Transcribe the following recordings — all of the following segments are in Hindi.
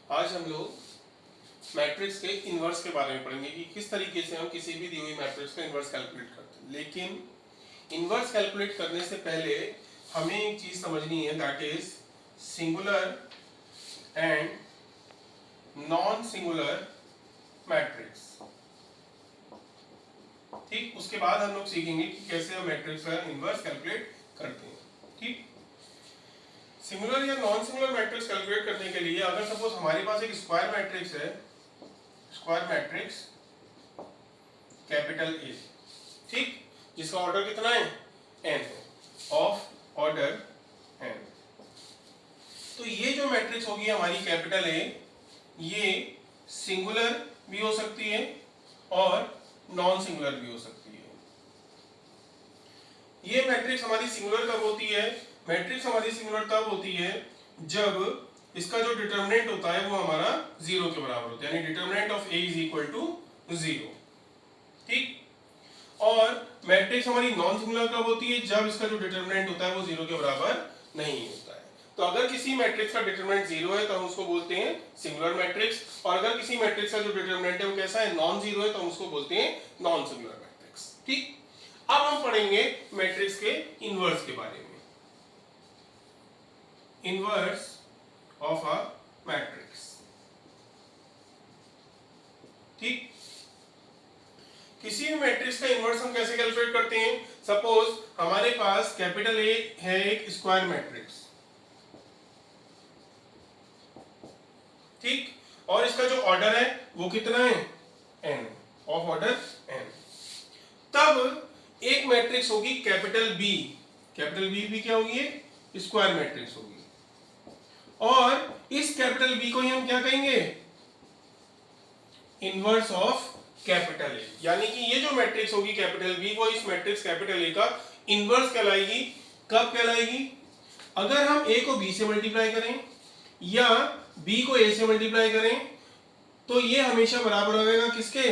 आज हम लोग मैट्रिक्स के इन्वर्स के बारे में पढ़ेंगे कि किस तरीके से हम किसी भी दी हुई मैट्रिक्स का इन्वर्स कैलकुलेट करते हैं। लेकिन इन्वर्स कैलकुलेट करने से पहले हमें एक चीज समझनी है, that is singular and non singular matrix. ठीक, उसके बाद हम लोग सीखेंगे कि कैसे हम मैट्रिक्स का इन्वर्स कैलकुलेट करते हैं। ठीक, सिंगुलर या नॉन सिंगुलर मैट्रिक्स कैलकुलेट करने के लिए अगर सपोज हमारे पास एक स्क्वायर मैट्रिक्स है, स्क्वायर मैट्रिक्स कैपिटल ए, ठीक, जिसका ऑर्डर कितना है n है, ऑफ ऑर्डर n। तो ये जो मैट्रिक्स होगी हमारी कैपिटल ए, ये सिंगुलर भी हो सकती है और नॉन सिंगुलर भी हो सकती है। ये मैट्रिक्स हमारी सिंगुलर कब होती है? मैट्रिक्स हमारी सिंगुलर तब होती है जब इसका जो डिटरमिनेंट होता है वो हमारा 0 के बराबर होता है, यानी determinant of a is equal to 0। ठीक, और मैट्रिक्स हमारी नॉन सिंगुलर कब होती है? जब इसका जो डिटरमिनेंट होता है वो 0 के बराबर नहीं होता है। तो अगर किसी मैट्रिक्स का डिटरमिनेंट 0 है तो हम उसको बोलते हैं सिंगुलर मैट्रिक्स, और अगर किसी मैट्रिक्स का जो डिटरमिनेंट है वो कैसा है, नॉन जीरो है, तो हम उसको बोलते हैं नॉन सिंगुलर मैट्रिक्स। ठीक, अब हम पढ़ेंगे मैट्रिक्स के इनवर्स के बारे में। Inverse of a matrix. ठीक, किसी भी मैट्रिक्स का इनवर्स हम कैसे कैलकुलेट करते हैं? सपोज हमारे पास कैपिटल ए है, एक स्क्वायर मैट्रिक्स, ठीक, और इसका जो ऑर्डर है वो कितना है, n, ऑफ ऑर्डर n। तब एक मैट्रिक्स होगी कैपिटल बी, कैपिटल बी भी क्या होगी, स्क्वायर मैट्रिक्स होगी, और इस कैपिटल बी को ही हम क्या कहेंगे, इनवर्स ऑफ कैपिटल ए। यानी कि ये जो मैट्रिक्स होगी कैपिटल बी, वो इस मैट्रिक्स कैपिटल ए का इनवर्स कहलाएगी। कब कहलाएगी? अगर हम ए को बी से मल्टीप्लाई करें या बी को ए से मल्टीप्लाई करें तो ये हमेशा बराबर होगा किसके,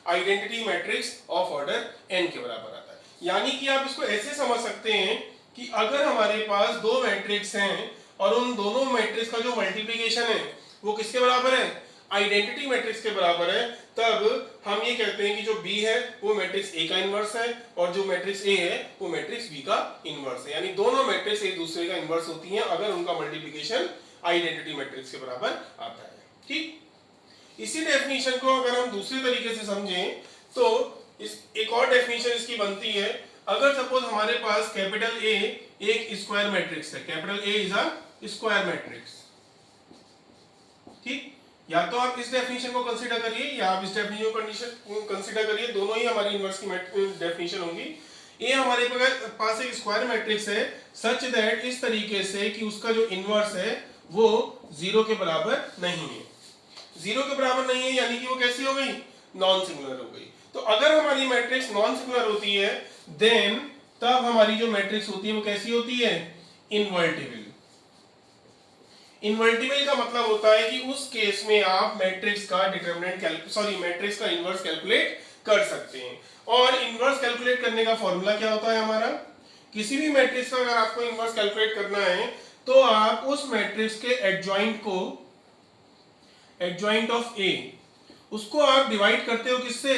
identity matrix of order n के बराबर आता है। यानी कि आप इसको ऐसे समझ सकते हैं कि अगर हमारे पास दो मैट्रिक्स हैं और उन दोनों मैट्रिक्स का जो मल्टीप्लिकेशन है वो किसके बराबर है, आइडेंटिटी मैट्रिक्स के बराबर है, तब हम ये कहते हैं कि जो B है वो मैट्रिक्स A का इनवर्स है और जो मैट्रिक्स A है वो मैट्रिक्स B का इनवर्स है। यानी दोनों मैट्रिक्स एक दूसरे का इनवर्स होती हैं अगर उनका मल्टीप्लिकेशन आइडेंटिटी मैट्रिक्स के बराबर आता है। ठीक, इसी डेफिनेशन को अगर हम दूसरे तरीके से समझें तो इस एक और डेफिनेशन इसकी बनती है। अगर सपोज हमारे पास कैपिटल A एक स्क्वायर मैट्रिक्स है, capital A is a square matrix, ठीक, या तो आप इस डेफिनेशन को कंसीडर करिए या आप इस डेफिनेशन को कंसीडर करिए, दोनों ही हमारी इनवर्स की डेफिनेशन होंगी। ए हमारे पास एक स्क्वायर मैट्रिक्स है सच दैट इस तरीके से कि उसका जो इनवर्स है वो 0 के बराबर नहीं है। 0 के बराबर नहीं है यानी कि वो कैसी हो गई, नॉन सिंगुलर हो गई। तो अगर हमारी मैट्रिक्स नॉन सिंगुलर होती है देन तब हमारी जो मैट्रिक्स होती है वो कैसी होती है, इनवर्टिबल। इनवर्टिबल का मतलब होता है कि उस केस में आप मैट्रिक्स का डिटरमिनेंट मैट्रिक्स का इनवर्स कैलकुलेट कर सकते हैं। और इनवर्स कैलकुलेट करने का फॉर्मूला क्या होता है हमारा, किसी भी मैट्रिक्स का अगर आपको इनवर्स कैलकुलेट करना है तो आप उस मैट्रिक्स के एडजॉइंट को, एडजॉइंट ऑफ ए, उसको आप डिवाइड करते हो किससे,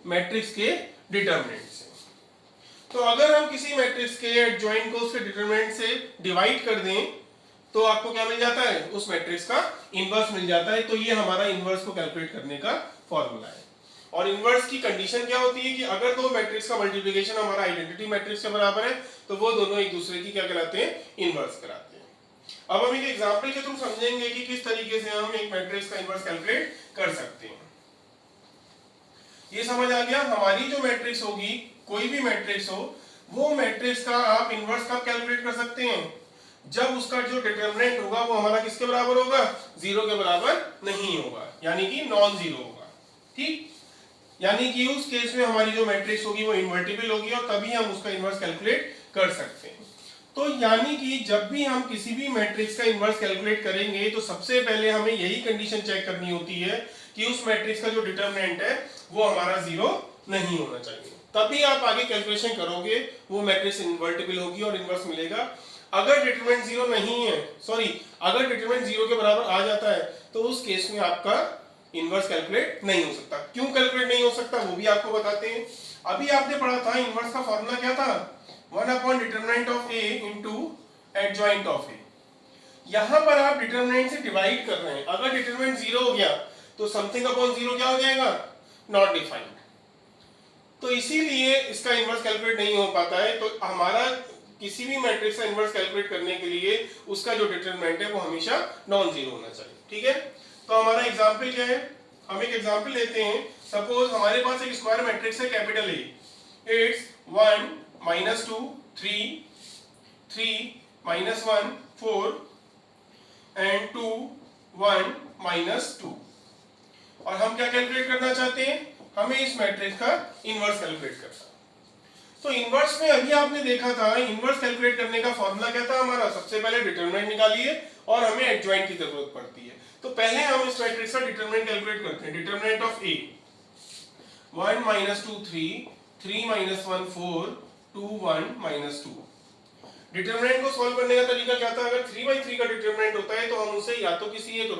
मैट्रिक्स के डिटरमिनेंट से। तो अगर हम किसी मैट्रिक्स के एडजॉइंट को उसके डिटरमिनेंट से डिवाइड कर दें तो आपको क्या मिल जाता है, उस मैट्रिक्स का इनवर्स मिल जाता है। तो ये हमारा इनवर्स को कैलकुलेट करने का फॉर्मूला है। और इनवर्स की कंडीशन क्या होती है कि अगर दो मैट्रिक्स का मल्टीप्लिकेशन हमारा आइडेंटिटी मैट्रिक्स के बराबर है तो वो दोनों एक दूसरे की क्या कहलाते हैं, इनवर्स कराते हैं। अब हम एक एग्जांपल के थ्रू समझेंगे कि किस तरीके से हम एक मैट्रिक्स का इनवर्स कैलकुलेट कर सकते हैं। ये समझ आ गया, हमारी जो मैट्रिक्स होगी, कोई भी मैट्रिक्स हो, वो मैट्रिक्स का आप इनवर्स कब कैलकुलेट कर सकते हैं, जब उसका जो डिटरमिनेंट होगा वो हमारा किसके बराबर होगा, 0 के बराबर नहीं होगा, यानी कि नॉन जीरो होगा। ठीक, यानी कि उस केस में हमारी जो मैट्रिक्स होगी वो इनवर्टिबल होगी और तभी हम उसका इनवर्स कैलकुलेट कर सकते हैं। तो यानी कि जब भी हम किसी भी मैट्रिक्स का इनवर्स कैलकुलेट करेंगे तो सबसे पहले हमें यही कंडीशन चेक करनी होती है कि उस मैट्रिक्स का जो डिटरमिनेंट है वो हमारा 0 नहीं होना चाहिए, तभी आप आगे कैलकुलेशन करोगे, वो मैट्रिक्स इनवर्टिबल होगी और इनवर्स मिलेगा। अगर डिटरमिनेंट जीरो नहीं है, सॉरी अगर डिटरमिनेंट जीरो के बराबर आ जाता है तो उस केस में आपका इनवर्स कैलकुलेट नहीं हो सकता। क्यों कैलकुलेट नहीं हो सकता वो भी आपको बताते हैं। अभी आपने पढ़ा था इनवर्स का फॉर्मूला क्या था, 1 determinant of A into adjoint of A. यहां पर आप डिटरमिनेंट से डिवाइड कर रहे हैं, अगर डिटरमिनेंट जीरो हो गया तो समथिंग अपॉन जीरो क्या हो जाएगा, नॉट डिफाइंड। तो इसीलिए इसका इनवर्स कैलकुलेट नहीं हो पाता है। तो हमारा किसी भी मैट्रिक्स का इनवर्स कैलकुलेट करने के लिए उसका जो डिटरमिनेंट है वो हमेशा नॉन जीरो होना चाहिए। ठीक है, तो हमारा एग्जांपल क्या है, हम एक एग्जांपल लेते हैं। सपोज हमारे पास एक स्क्वायर मैट्रिक्स है कैपिटल ए, इट्स 1 -2 3 3 -1 4 एंड 2 1 -2। और हम क्या कैलकुलेट करना चाहते हैं, हमें इस मैट्रिक्स का इनवर्स कैलकुलेट करना। तो इनवर्स में अभी आपने देखा था इनवर्स कैलकुलेट करने का फॉर्मूला क्या था हमारा, सबसे पहले डिटरमिनेंट निकालिए और हमें एडजॉइंट की जरूरत पड़ती है। तो पहले हम इस मैट्रिक्स का डिटरमिनेंट कैलकुलेट करते हैं। Determinant of A 1 -2 3 3 -1 4 2 1 -2। डिटरमिनेंट को सॉल्व करने का तरीका क्या था, अगर 3/3 का डिटरमिनेंट होता है तो हम उसे या तो किसी एक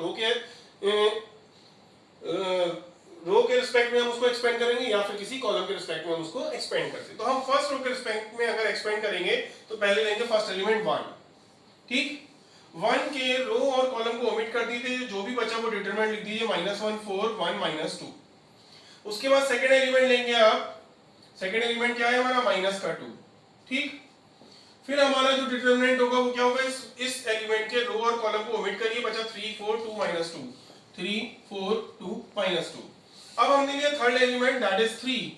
रो के रिस्पेक्ट में हम उसको एक्सपेंड करेंगे या फिर किसी कॉलम के रिस्पेक्ट में हम उसको एक्सपेंड करते हैं। तो हम फर्स्ट रो के रिस्पेक्ट में अगर एक्सपेंड करेंगे तो पहले लेंगे फर्स्ट एलिमेंट 1, ठीक। 1 के रो और कॉलम को ओमिट कर दीजिए, जो भी बचा वो डिटरमिनेंट लिख दीजिए -1 4 1 -2। उसके बाद सेकंड एलिमेंट लेंगे आप, सेकंड एलिमेंट क्या है हमारा -2, ठीक। फिर हमारा जो डिटरमिनेंट होगा वो क्या होगा, इस एलिमेंट के रो और कॉलम को ओमिट करिए, बचा 3 4 2 -2 3 4 2 -2। अब हमने लिया थर्ड एलिमेंट दैट इज 3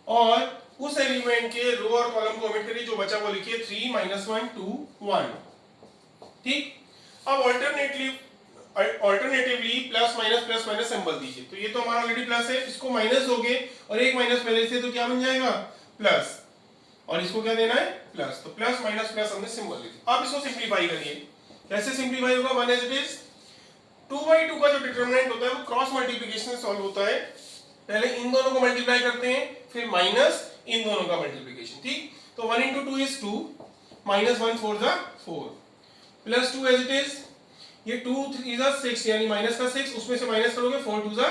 और उस एलिमेंट के रो और कॉलम को ओमिट करिए, जो बचा वो लिखिए 3 -1 2 1, ठीक। अब अल्टरनेटिवली प्लस माइनस सिंबल दीजिए। तो ये तो हमारा ऑलरेडी प्लस है, इसको माइनस दोगे और एक माइनस पहले से तो क्या बन जाएगा प्लस, और इसको क्या देना है प्लस। तो प्लस माइनस प्लस हमने सिंबल दिया। अब इसको सिंपलीफाई करिए, कैसे सिंपलीफाई होगा, 1 एज इट इज 2/2 का जो डिटरमिनेंट होता है वो क्रॉस मल्टीप्लिकेशन से सॉल्व होता है। पहले इन दोनों को मल्टीप्लाई करते हैं, फिर माइनस इन दोनों का मल्टीप्लिकेशन, ठीक। तो 1 × 2 is 2 -1 4 = 4 plus 2 as it is, ये 2 3 = 6 यानी माइनस का 6, उसमें से माइनस करोगे 4 2 =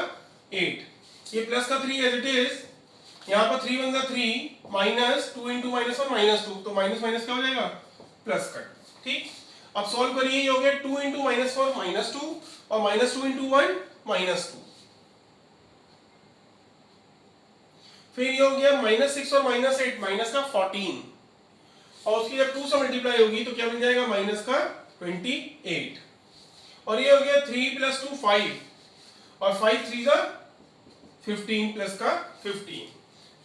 8, ये प्लस का 3 एज इट इज, यहाँ पर 3 1 = 3 माइनस 2 × -1 -2, तो माइनस माइनस क्या हो जाएगा प्लस का, ठीक। अब सॉल्व करिए, ये हो गया 2 × -4 -2 और -2 × 1 -2, फिर ये हो गया -6 और -8 माइनस का 14, और उसकी जब 2 से मल्टीप्लाई होगी तो क्या बन जाएगा माइनस का 28, और ये हो गया 3 + 2 5 और 5 3 = 15 प्लस का 15।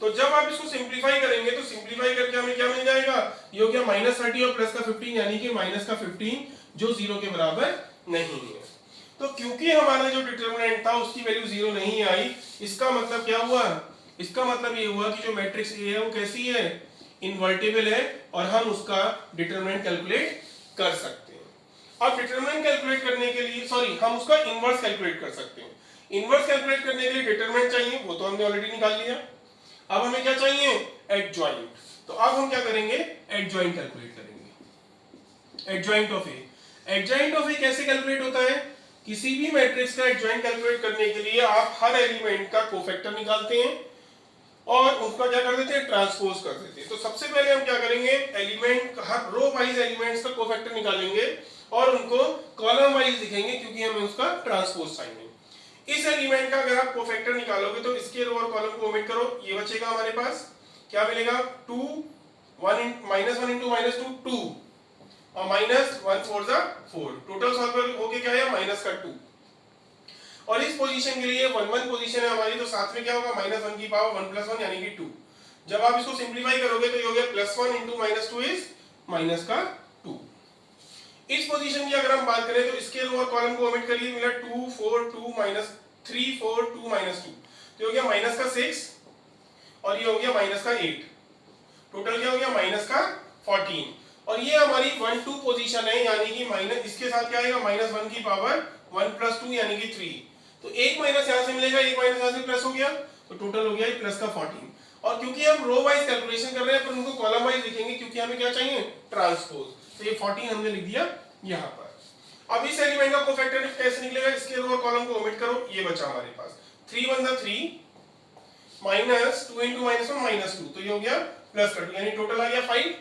तो जब आप इसको सिंपलीफाई करेंगे तो सिंपलीफाई करके हमें क्या मिल जाएगा, ये हो गया -30 और प्लस का 15 यानी कि माइनस का 15 जो 0 के बराबर नहीं है। तो क्योंकि हमारा जो डिटरमिनेंट था उसकी वैल्यू 0 नहीं आई, इसका मतलब क्या हुआ, इसका मतलब ये हुआ कि जो मैट्रिक्स ए है वो कैसी है, इनवर्टिबल है, और हम उसका डिटरमिनेंट कैलकुलेट कर सकते हैं। अब डिटरमिनेंट कैलकुलेट करने के लिए हम उसका इनवर्स कैलकुलेट कर सकते हैं। इनवर्स कैलकुलेट करने के लिए डिटरमिनेंट चाहिए, वो तो हमने ऑलरेडी निकाल लिया। अब हमें क्या चाहिए, एडजॉइंट। तो अब हम क्या करेंगे, एडजॉइंट कैलकुलेट करेंगे। Adjoint of A, adjoint of A कैसे कैलकुलेट होता है, किसी भी मैट्रिक्स का एडजॉइंट कैलकुलेट करने के लिए आप हर एलिमेंट का कोफैक्टर निकालते हैं और उसका क्या कर देते हैं, ट्रांसपोज कर देते हैं। तो सबसे पहले हम क्या करेंगे, एलिमेंट हर रो वाइज एलिमेंट्स का कोफैक्टर निकालेंगे और उनको कॉलम वाइज लिखेंगे, क्योंकि हमें उसका ट्रांसपोज चाहिए। इस एलिमेंट का अगर आप कोफैक्टर निकालोगे तो इसके रो और कॉलम को ओमिट करो, ये बचेगा हमारे पास, क्या मिलेगा 2 1 -2 2 और -1 4 = 4, टोटल सॉल्व होके क्या है -2, और इस पोजीशन के लिए 1 1 पोजीशन है हमारी, तो साथ में क्या होगा -1 की पावर 1 + 1 यानी कि 2। जब आप इसको सिंपलीफाई करोगे तो ये हो गया +1 × -2 इज -2। इस पोजीशन की अगर हम बात करें तो इसके रो और कॉलम को ओमिट करिए, मिला 2 4 2 -3 4 2 -2, तो हो गया -6 और ये हो गया -8, टोटल क्या हो गया -14। और ये हमारी 1 2 पोजीशन है, यानी कि माइनस इसके साथ क्या आएगा -1 की पावर 1 + 2 यानी कि 3, तो एक माइनस यहां से मिलेगा, एक माइनस यहां से प्लस हो गया, तो टोटल हो गया प्लस का 14। और क्योंकि हम रो वाइज कैलकुलेशन कर रहे हैं पर उनको कॉलम वाइज लिखेंगे, क्योंकि हमें क्या चाहिए ट्रांसपोज। तो ये 14 हमने लिख दिया यहाँ पर। अब इस एलिमेंट का कोफैक्टर कैसे निकलेगा, इसके रो और कॉलम को ओमिट करो, ये बचा हमारे पास 3 1 जा 3 माइनस 2 into -1 -2, तो ये हो गया प्लस का 2, यानी टोटल आ गया 5।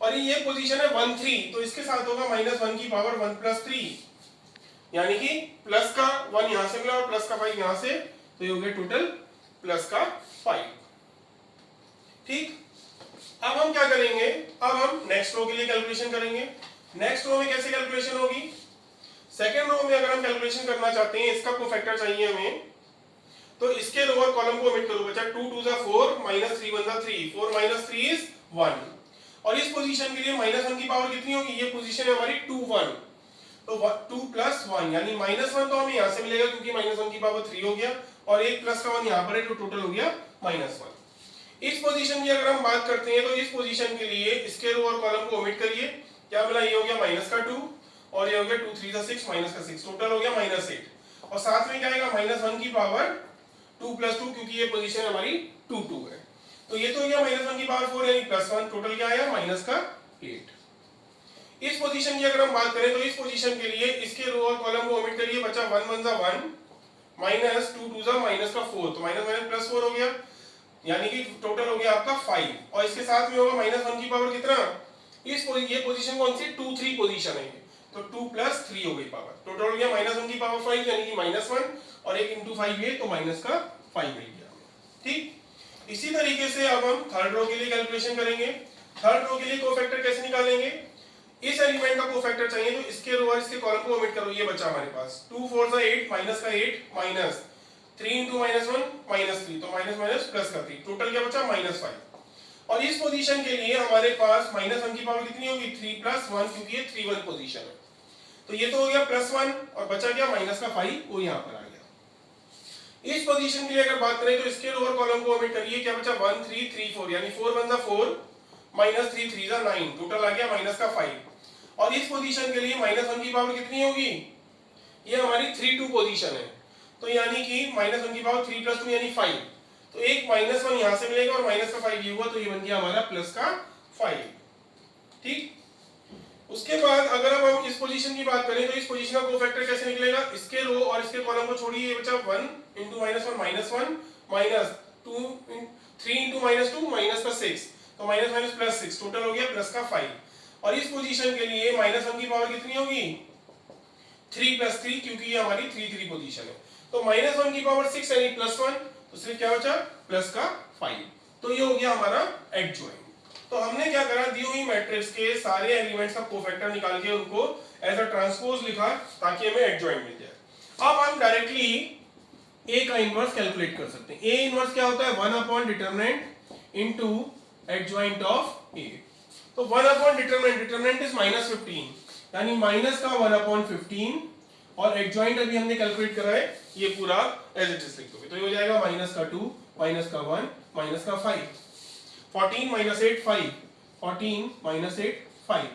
और ये पोजीशन है 1 3, तो इसके साथ होगा -1 की पावर 1 + 3, यानी कि प्लस का 1 यहां से मिला और प्लस का 5 यहां से, तो ये हो गया टोटल प्लस का 5। ठीक, अब हम क्या करेंगे, अब हम नेक्स्ट रो के लिए कैलकुलेशन करेंगे। नेक्स्ट रो में कैसे कैलकुलेशन होगी, सेकेंड रो में अगर हम कैलकुलेशन करना चाहते हैं, इसका कोफैक्टर चाहिए हमें, तो इसके रो और कॉलम को ओमिट करो, बचा 2 2 जा 4 -3 1 जा 3, 4 - 3 is 1। और इस पोजीशन के लिए -1 की पावर कितनी होगी, ये पोजीशन है हमारी 2 1, तो 2 + 1 यानी -1 तो हमें यहां से मिलेगा क्योंकि -1 की पावर 3 हो गया, और 1 + का 1 यहां पर है, तो टोटल हो गया -1। इस पोजीशन की अगर हम बात करते हैं, तो इस पोजीशन के लिए इसके रो और कॉलम को ओमिट करिए, क्या मिला, ये हो गया -2 और ये हो गया 2 3 जा 6 -6, टोटल हो गया -8। और साथ में क्या आएगा, -1 की पावर 2 + 2, क्योंकि ये पोजीशन हमारी 2 2 है, तो ये तो हो गया -1 की पावर 4 यानी +1, टोटल क्या आया -8। इस पोजीशन की अगर हम बात करें, तो इस पोजीशन के लिए इसके रो और कॉलम को ओमिट करिए, बचा 1 1 जा 1 -2 2 जा -4, तो -4 हो गया, यानी कि टोटल हो गया आपका 5। और इसके साथ में होगा -1 की पावर कितना, ये पोजीशन कौन सी 2 3 पोजीशन है, तो 2 + 3 हो गई पावर, टोटल हो गया -1 की पावर 5 यानी कि -1, और 1 × 5 है तो -5 मिल गया। ठीक, इसी तरीके से अब हम थर्ड रो के लिए कैलकुलेशन करेंगे। थर्ड रो के लिए कोफैक्टर कैसे निकालेंगे, इस एलिमेंट का कोफैक्टर चाहिए, तो इसके रो और इसके कॉलम को ओमिट करो, ये बचा हमारे पास 2 4 जा 8 -8 माइनस 3 × -1 -3, तो माइनस प्लस का 3, टोटल क्या बचा -5। और इस पोजीशन के लिए हमारे पास -1 की पावर कितनी होगी, 3 + 1, क्योंकि ये 3 1 पोजीशन है, तो ये तो हो गया +1 और बचा क्या -5, वो यहाँ पर आ गया। इस पोजीशन के लिए अगर बात करें, तो इसके रो और कॉलम को ओमिट करिए, क्या बचा 1 3 3 4, यानी 4 1 जा 4 -3 3 जा 9, टोटल आ गया -5। और इस पोजीशन के लिए -1 की पावर कितनी होगी, ये हमारी 3 2 पोजीशन है, तो यानी कि -1 की पावर 3 + 2 यानी 5, तो एक -1 यहां से मिलेगा और -5 ये हुआ, तो ये बन गया हमारा +5। ठीक, उसके बाद अगर अब हम इस पोजीशन की बात करें, तो इस पोजीशन का कोफैक्टर कैसे निकलेगा, इसके रो और इसके कॉलम को छोड़िए, ये बचा 1 × -1 -1 -2 3 × -2 -6, तो -6, टोटल हो गया +5। और इस पोजीशन के लिए -1 की पावर कितनी होगी, 3 + 3, क्योंकि ये हमारी 3 3 पोजीशन है, तो -1 की पावर 6 यानी +1, तो सिर्फ क्या बचा +5, तो ये हो गया हमारा एडजॉइंट। तो हमने क्या करा, दी हुई मैट्रिक्स के सारे एलिमेंट्स का कोफैक्टर निकाल के उनको एज अ ट्रांसपोज लिखा, ताकि हमें एडजॉइंट मिल जाए। अब हम डायरेक्टली ए का इनवर्स कैलकुलेट कर सकते हैं। ए इनवर्स क्या होता है, 1 डिटरमिनेंट इनटू एडजॉइंट ऑफ ए। तो 1 डिटरमिनेंट इज -15, यानी माइनस का 1/15, और एडजॉइंट अभी हमने कैलकुलेट करा है, ये पूरा एज इट इज लिख दोगे, तो ये हो जाएगा -2 -1 -5, 14 - 8 5, 14 - 8 5,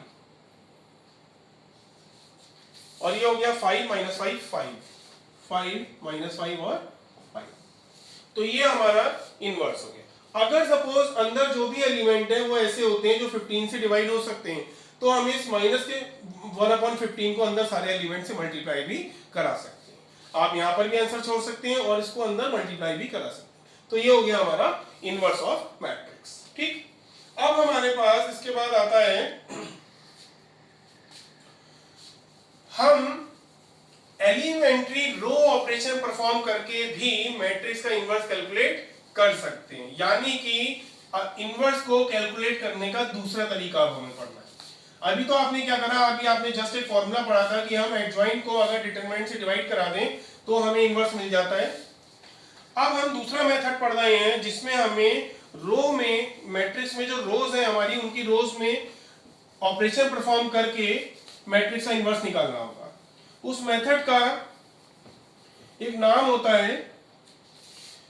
और ये हो गया 5 - 5 5, 5 - 5 और 5, तो ये हमारा इनवर्स हो गया। अगर सपोज अंदर जो भी एलिमेंट है वो ऐसे होते हैं जो 15 से डिवाइड हो सकते हैं, तो हम इस माइनस के 1/15 को अंदर सारे एलिमेंट से मल्टीप्लाई भी करा सकते हैं। आप यहां पर भी आंसर छोड़ सकते हैं और इसको अंदर मल्टीप्लाई भी करा सकते हैं। तो ये हो गया हमारा इनवर्स ऑफ मैट्रिक्स। ठीक, अब हमारे पास इसके बाद आता है, हम एलिमेंट्री रो ऑपरेशन परफॉर्म करके भी मैट्रिक्स का इनवर्स कैलकुलेट कर सकते हैं, यानी कि इनवर्स को कैलकुलेट करने का दूसरा तरीका अब हमें पढ़ना है। अभी तो आपने क्या करा, अभी आपने जस्ट एक फॉर्मूला पढ़ा था कि हम एडजॉइंट को अगर डिटरमिनेंट से डिवाइड करा दें तो हमें इनवर्स मिल जाता है। अब हम दूसरा मेथड पढ़ रहे हैं, जिसमें हमें रो में, मैट्रिक्स में जो रोज है हमारी, उनकी रोज में ऑपरेशन परफॉर्म करके मैट्रिक्स का इनवर्स निकालना होगा। उस मेथड का एक नाम होता है,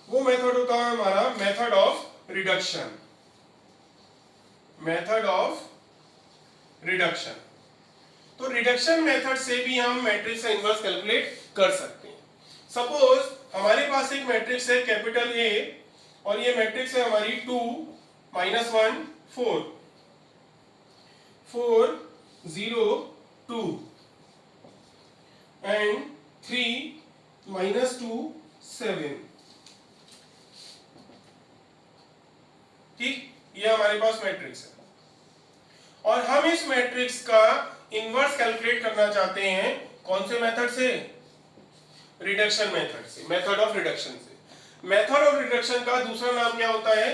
वो मेथड होता है हमारा method of reduction. Method of reduction, तो रिडक्शन मेथड से भी हम मैट्रिक्स का इनवर्स कैलकुलेट कर सकते हैं। सपोज हमारे पास एक मैट्रिक्स है कैपिटल ए, और ये मैट्रिक्स है हमारी 2 - 1 4 4 0 2 एंड 3 -2 7। ठीक, ये हमारे पास मैट्रिक्स है और हम इस मैट्रिक्स का इनवर्स कैलकुलेट करना चाहते हैं कौन से मेथड से? रिडक्शन मेथड से, मेथड ऑफ रिडक्शन से। मेथड ऑफ रिडक्शन का दूसरा नाम क्या होता है?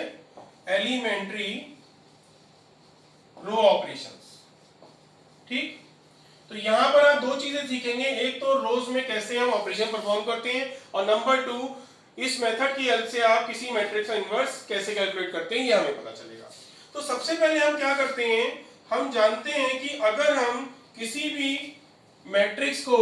Elementary row operations. ठीक, तो यहां पर आप दो चीजें सीखेंगे, एक तो रोज में कैसे हम ऑपरेशन परफॉर्म करते हैं और नंबर 2 इस मेथड की हेल्प से आप किसी मैट्रिक्स का इनवर्स कैसे कैलकुलेट करते हैं, ये हमें पता चलेगा। तो सबसे पहले हम क्या करते हैं, हम जानते हैं कि अगर हम किसी भी मैट्रिक्स को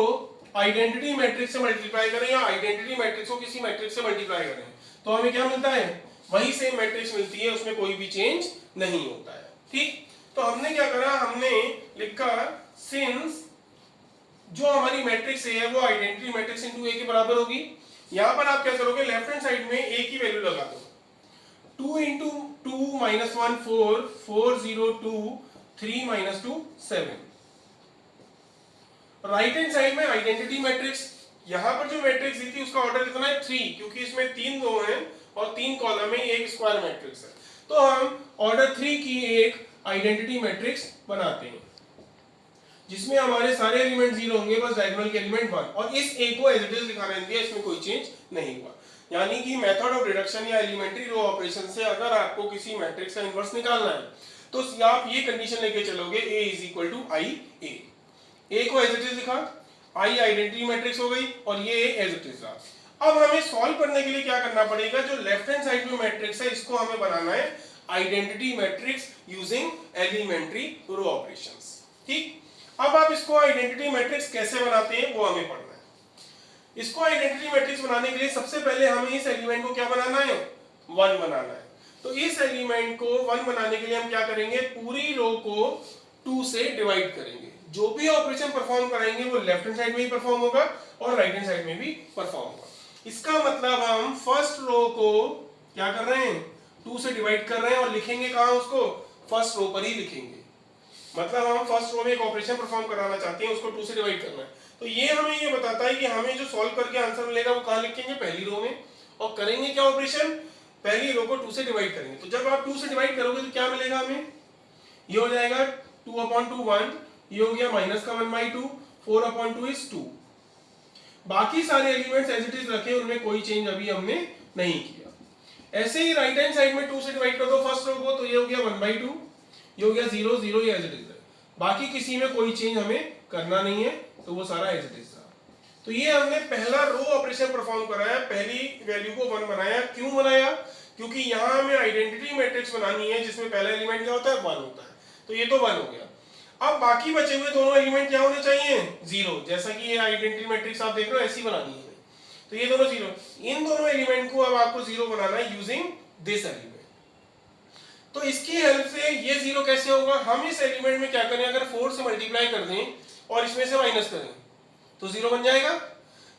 आइडेंटिटी मैट्रिक्स से मल्टीप्लाई करें या आइडेंटिटी मैट्रिक्स को किसी मैट्रिक्स से मल्टीप्लाई करें तो हमें क्या मिलता है? वही सेम मैट्रिक्स मिलती है, उसमें कोई भी चेंज नहीं होता है। ठीक, तो हमने क्या करा, हमने लिखा सिंस जो हमारी मैट्रिक्स है वो आइडेंटिटी मैट्रिक्स इनटू ए के बराबर होगी। यहां पर आप क्या करोगे, लेफ्ट हैंड साइड में ए की वैल्यू लगा दो। 2 इंटू 2 -1 4 4 0 2 3 -2 7। राइट हैंड साइड में आइडेंटिटी मैट्रिक्स, यहां पर जो मैट्रिक्स दी थी उसका ऑर्डर कितना है? 3, क्योंकि इसमें 3 रो हैं और 3 कॉलम है, एक स्क्वायर मैट्रिक्स है, तो हम ऑर्डर 3 की एक आइडेंटिटी मैट्रिक्स बनाते हैं जिसमें हमारे सारे एलिमेंट 0 होंगे, बस डायगोनल के एलिमेंट 1, और इस ए को एज इट इज लिखा रहने दिया, इसमें कोई चेंज नहीं हुआ। यानी कि मेथड ऑफ रिडक्शन या एलिमेंट्री रो ऑपरेशन से अगर आपको किसी मैट्रिक्स का इनवर्स निकालना है तो आप ये कंडीशन लेके चलोगे a इज इक्वल टू आई ए को एज इट इज लिखा, आई आइडेंटिटी मैट्रिक्स हो गई और ये एज इट इज रहा। अब हमें सॉल्व करने के लिए क्या करना पड़ेगा, जो लेफ्ट हैंड साइड में मैट्रिक्स है इसको हमें बनाना है identity matrix using elementary row operations. ठीक, अब आप इसको आइडेंटिटी मैट्रिक्स कैसे बनाते हैं वो हमें पढ़ना है। इसको आइडेंटिटी मैट्रिक्स बनाने के लिए सबसे पहले हमें इस एलिमेंट को क्या बनाना है? 1 बनाना है। तो इस एलिमेंट को 1 बनाने के लिए हम क्या करेंगे, पूरी रो को 2 से डिवाइड करेंगे। जो भी ऑपरेशन परफॉर्म करेंगे वो लेफ्ट हैंड साइड में ही परफॉर्म होगा और राइट हैंड साइड में भी परफॉर्म होगा। इसका मतलब हम फर्स्ट रो को क्या कर रहे हैं, 2 से डिवाइड कर रहे हैं और लिखेंगे कहां उसको? फर्स्ट रो पर ही लिखेंगे। मतलब हम फर्स्ट रो में एक ऑपरेशन परफॉर्म कराना चाहते हैं, उसको 2 से डिवाइड करना है। तो ये हमें ये बताता है कि हमें जो सॉल्व करके आंसर मिलेगा वो कहां लिखेंगे? पहली रो में। और करेंगे क्या ऑपरेशन? पहली रो को 2 से डिवाइड करेंगे। तो जब आप 2 से डिवाइड करोगे तो क्या मिलेगा हमें? ये हो जाएगा 2/2 1, ये हो गया माइनस का 1/2, 4/2 इज 2। बाकी सारे एलिमेंट्स एज इट इज रखे, उनमें कोई चेंज अभी हमने नहीं किया। ऐसे ही राइट हैंड साइड में 2 से डिवाइड कर दो फर्स्ट रो को, तो ये हो गया 1/2, ये हो गया 0 0, ये एज इट इज है। बाकी किसी में कोई चेंज हमें करना नहीं है, तो वो सारा एज इट इज था। तो ये हमने पहला रो ऑपरेशन परफॉर्म कराया, पहली वैल्यू को 1 बनाया। क्यों बनाया? क्योंकि यहां हमें आइडेंटिटी मैट्रिक्स बनानी है जिसमें पहला एलिमेंट क्या होता है? 1 होता है। तो ये तो 1 हो गया। अब बाकी बचे हुए दोनों एलिमेंट क्या होने चाहिए? 0, जैसा कि ये आइडेंटिटी मैट्रिक्स आप देख रहे हो ऐसी बनानी है। तो ये दोनों 0, इन दोनों एलिमेंट को अब आपको 0 बनाना है यूजिंग दिस एलिमेंट। तो इसकी हेल्प से ये 0 कैसे होगा? हम इस एलिमेंट में क्या करें, अगर 4 से मल्टीप्लाई कर दें और इसमें से माइनस करें तो 0 बन जाएगा।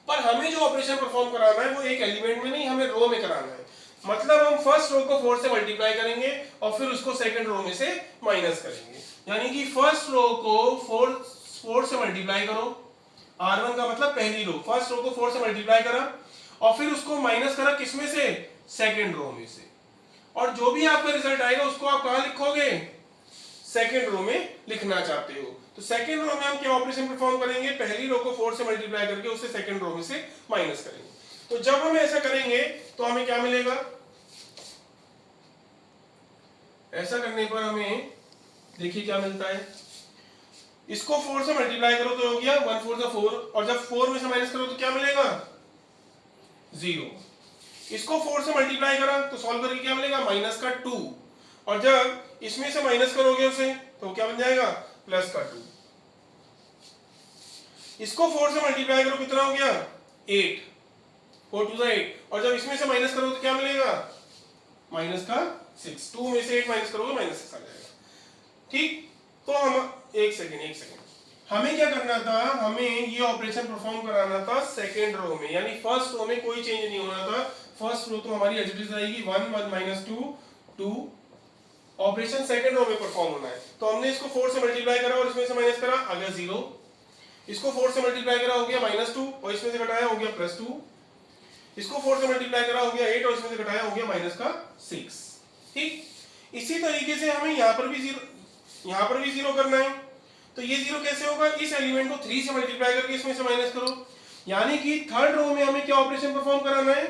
पर हमें जो ऑपरेशन परफॉर्म कराना है वो एक एलिमेंट में नहीं, हमें रो में कराना है। मतलब हम फर्स्ट रो को 4 से मल्टीप्लाई करेंगे और फिर उसको सेकंड रो में से माइनस करेंगे। यानी कि फर्स्ट रो को 4 से मल्टीप्लाई करो, R1 का मतलब पहली रो, फर्स्ट रो को 4 से मल्टीप्लाई करा और फिर उसको माइनस करा किसमें से? सेकंड रो में से। और जो भी आपका रिजल्ट आएगा उसको आप कहां लिखोगे? सेकंड रो में लिखना चाहते हो। तो सेकंड रो में हम क्या ऑपरेशन परफॉर्म करेंगे? पहली रो को 4 से मल्टीप्लाई करके उससे सेकंड रो में से माइनस करेंगे। तो जब हम ऐसा करेंगे तो हमें क्या मिलेगा? ऐसा करने पर हमें देखिए क्या मिलता है। इसको 4 से मल्टीप्लाई करो तो हो गया 1 4 जा 4, और जब 4 में से माइनस करो तो क्या मिलेगा? 0। इसको 4 से मल्टीप्लाई करा तो सॉल्व करके क्या मिलेगा? माइनस का 2, और जब इसमें से माइनस करोगे उसे तो क्या बन जाएगा? प्लस का 2। इसको 4 से मल्टीप्लाई करो कितना हो गया? 8, 4 2 8, और जब इसमें से माइनस करो तो क्या मिलेगा? माइनस का 6। 2 में से 8 माइनस करोगे -6 आ जाएगा। ठीक, तो हम एक सेकेंड हमें क्या करना था? हमें ये ऑपरेशन परफॉर्म कराना था सेकेंड रो में, यानी फर्स्ट रो में कोई चेंज नहीं होना था। फर्स्ट रो तो हमारी एज इट इज रहेगी 1 1 -2 2, ऑपरेशन सेकंड रो में परफॉर्म होना है। तो हमने इसको 4 से मल्टीप्लाई करा और इसमें से माइनस करा, आ गया 0। इसको 4 से मल्टीप्लाई करा हो गया -2 और इसमें से घटाया हो गया +2। इसको 4 से मल्टीप्लाई करा हो गया 8 और इसमें से घटाया हो गया -6। ठीक, इसी तरीके से हमें यहाँ पर भी 0 करना है। तो ये 0 कैसे होगा, इस एलिमेंट को 3 से मल्टीप्लाई करके इसमें से माइनस करो, यानी कि थर्ड रो में हमें क्या ऑपरेशन परफॉर्म कराना है,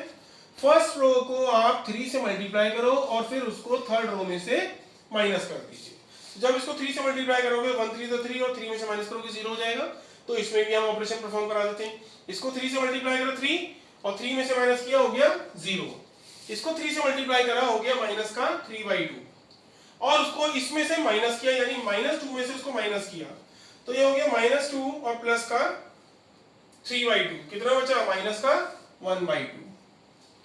फर्स्ट रो को आप 3 से मल्टीप्लाई करो और फिर उसको थर्ड रो में से माइनस कर दीजिए। जब इसको 3 से मल्टीप्लाई करोगे 1 3 तो 3 और 3 में से माइनस करोगे 0 हो जाएगा। तो इसमें भी हम ऑपरेशन परफॉर्म करा देते हैं। इसको 3 से मल्टीप्लाई करो 3 और 3 में से माइनस किया हो गया 0। इसको 3 से मल्टीप्लाई करा हो गया -3/2 और उसको इसमें से माइनस किया यानी -2 में से उसको माइनस किया तो ये हो गया -2 और +3/2, कितना बचा -1/2।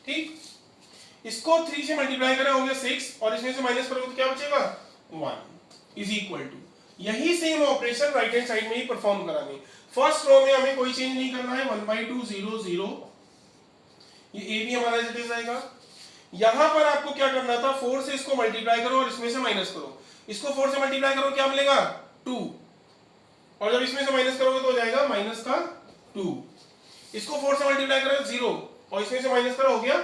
ठीक, इसको 3 से मल्टीप्लाई करा हो गया 6 और इसमें से माइनस करोगे तो क्या बचेगा 1 इज इक्वल टू। यही same operation right hand side में ही परफॉर्म करानी। फर्स्ट रो में हमें कोई चेंज नहीं करना है, 1/2 0 0, ये ए भी हमारा एज इट इज आएगा। यहां पर आपको क्या करना था, 4 से इसको मल्टीप्लाई करो और इसमें से माइनस करो। इसको 4 से मल्टीप्लाई करो क्या मिलेगा 2 और जब इसमें से माइनस करोगे तो हो जाएगा -2। इसको 4 से मल्टीप्लाई करो 0 और इसमें से माइनस करो हो गया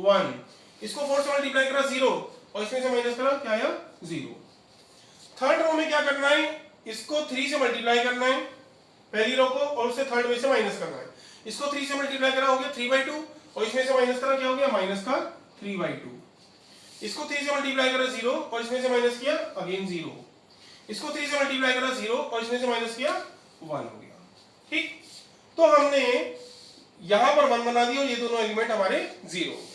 1। इसको 4 से मल्टीप्लाई करा 0 और इसमें से माइनस करा क्या आया 0। थर्ड रो में क्या करना है, इसको 3 से मल्टीप्लाई करना है पहली रो को और उससे थर्ड में से माइनस करना है। इसको 3 से मल्टीप्लाई करा हो गया 3/2 और इसमें से माइनस करा क्या हो गया -3/2। इसको 3 से मल्टीप्लाई करा 0 और इसमें से माइनस किया अगेन 0। इसको 3 से मल्टीप्लाई करा 0 और इसमें से माइनस किया 1 हो गया। ठीक, तो हमने यहां पर 1 बना दिया और ये दोनों एलिमेंट हमारे 0 हो गए।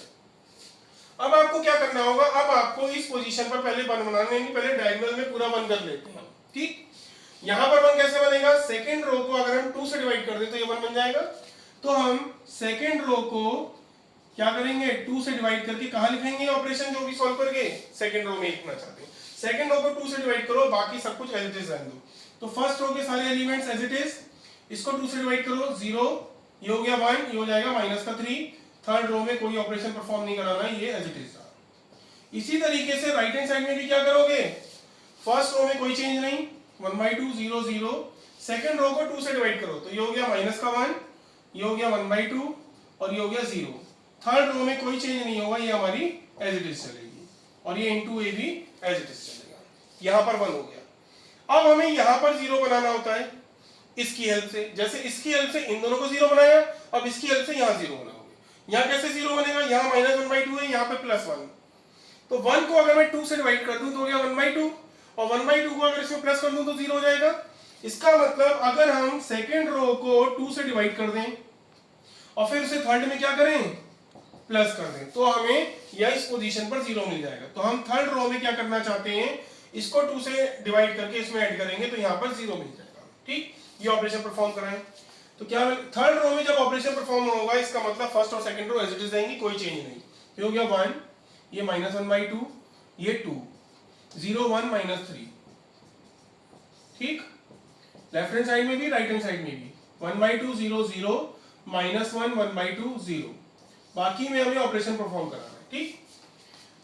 अब आपको क्या करना होगा, अब आपको इस पोजीशन पर पहले 1 बनाने नहीं, पहले डायगोनल में पूरा 1 कर लेते हैं। ठीक, यहां पर 1 कैसे बनेगा, सेकंड रो को अगर हम 2 से डिवाइड कर दें तो ये 1 बन जाएगा। तो हम सेकंड रो को क्या करेंगे 2 से डिवाइड करके कहां लिखेंगे ऑपरेशन जो भी सॉल्व करके सेकंड रो में लिखना चाहते हैं। सेकंड रो को 2 से डिवाइड करो, बाकी सब कुछ एज इट इज रहने दो। तो फर्स्ट रो के सारे एलिमेंट्स एज इट इज, इसको 2 से डिवाइड करो 0, ये हो गया 1, ये हो जाएगा -3। थर्ड रो में कोई ऑपरेशन परफॉर्म नहीं कराना है, ये एज इट इज। इसी तरीके से राइट हैंड साइड में भी क्या करोगे, फर्स्ट रो में कोई चेंज नहीं, 1/2 0 0। सेकंड रो को 2 से डिवाइड करो तो ये हो गया -1, ये हो गया 1/2 और ये हो गया 0। थर्ड रो में कोई चेंज नहीं होगा, ये हमारी एज इट इज चलेगी और ये इनटू ए भी एज इट इज चलेगा। यहां पर 1 हो गया। अब हमें यहां पर 0 बनाना होता है इसकी हेल्प से, जैसे इसकी हेल्प से इन दोनों को 0 बनाया, अब इसकी हेल्प से यहां 0 बनाओगे। यहां कैसे 0 बनेगा, यहां -1/2 है, यहां पे +1। तो 1 को अगर मैं 2 से डिवाइड कर दूं तो हो गया 1/2 और 1/2 को अगर इसमें प्लस कर दूं तो 0 हो जाएगा। इसका मतलब अगर हम सेकंड रो को 2 से डिवाइड कर दें और फिर उसे थर्ड में क्या करें प्लस कर दें तो हमें या इस पोजीशन पर 0 मिल जाएगा। तो हम थर्ड रो में क्या करना चाहते हैं, इसको 2 से डिवाइड करके इसमें ऐड करेंगे तो यहां पर 0 मिल जाएगा। ठीक, ये ऑपरेशन परफॉर्म कराएं तो क्या थर्ड रो में जब ऑपरेशन परफॉर्म होगा इसका मतलब फर्स्ट और second row as it is रहेंगी, कोई चेंज नहीं। ये हो गया 1, ये -1/2, ये 2 0 1 -3। ठीक, लेफ्ट हैंड साइड में भी राइट हैंड साइड में भी 1/2 0 0 -1 1/2 0। बाकी में हमें ऑपरेशन परफॉर्म कराना है। ठीक,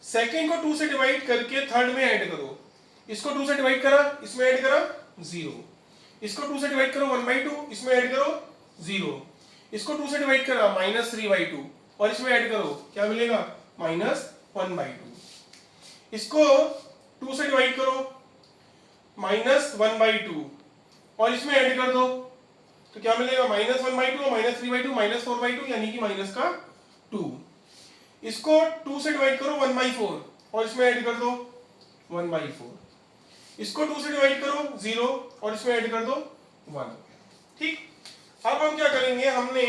सेकंड को 2 से डिवाइड करके थर्ड में ऐड करो, इसको 2 से डिवाइड करा, इसमें ऐड करा 0। इसको 2 से डिवाइड करो 1/2, इसमें ऐड करो 0। इसको 2 से डिवाइड करा -3/2 और इसमें ऐड करो क्या मिलेगा -1/2। इसको 2 से डिवाइड करो -1/2 और इसमें ऐड कर दो तो क्या मिलेगा -1/2 और -3/2 -4/2 यानी कि -2। इसको 2 से डिवाइड करो 1/4 और इसमें ऐड कर दो 1/4। इसको 2 से डिवाइड करो 0 और इसमें ऐड कर दो 1। ठीक, अब हम क्या करेंगे, हमने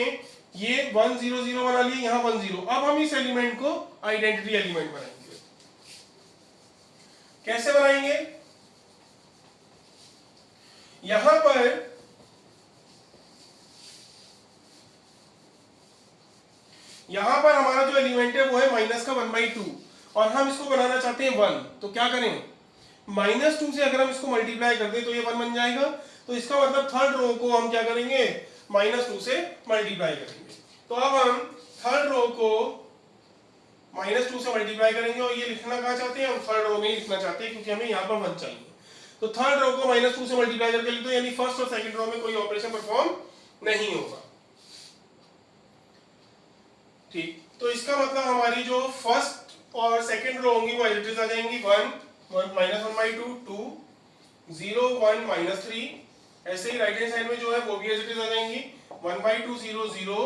ये 1 0 0 बना लिया, यहां 1 0। अब हम इस एलिमेंट को आइडेंटिटी एलिमेंट बनाएंगे। कैसे बनाएंगे, यहां पर हमारा जो एलिमेंट है वो है -1/2 और हम इसको बनाना चाहते हैं 1। तो क्या करें, -2 से अगर हम इसको मल्टीप्लाई कर दें तो ये 1 बन जाएगा। तो इसका मतलब थर्ड रो को हम क्या करेंगे -2 से मल्टीप्लाई करेंगे। तो अब हम थर्ड रो को -2 से मल्टीप्लाई करेंगे और ये लिखना कहाँ चाहते हैं हम, थर्ड रो में ही लिखना चाहते हैं क्योंकि हमें यहाँ पर 1 चाहिए। तो थर्ड रो को -2 से मल्टीप्लाई करके लिख दो, यानी फर्स्ट और सेकंड रो में कोई ऑपरेशन परफॉर्म नहीं होगा। ठीक, तो इसका मतलब हमारी जो फर्स्ट और सेकंड रो होंगी वो एज इट इज आ जाएंगी, 1 -1/2 2 0 1 -3। ऐसे ही राइट हैंड साइड में जो है वो भी एज इट इज आ जाएंगी, 1/2 0 0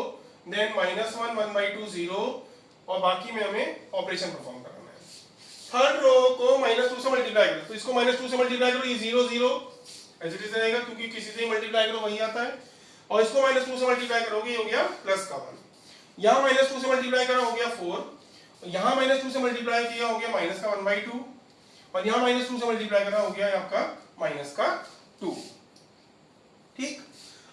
देन -1 1/2 0 और बाकी में हमें ऑपरेशन परफॉर्म करना है। थर्ड रो को -2 से मल्टीप्लाई करो, तो इसको -2 से मल्टीप्लाई करो, ये 0 0 एज इट इज रहेगा क्योंकि किसी से ही मल्टीप्लाई करो वही आता है, और इसको -2 से मल्टीप्लाई करोगे ये हो गया प्लस का 1, यहाँ -2 से मल्टीप्लाई करा हो गया 4, और यहाँ -2 से मल्टीप्लाई किया हो गया माइनस का 1/2, और यहाँ -2 से मल्टीप्लाई करा हो गया आपका माइनस का 2। ठीक,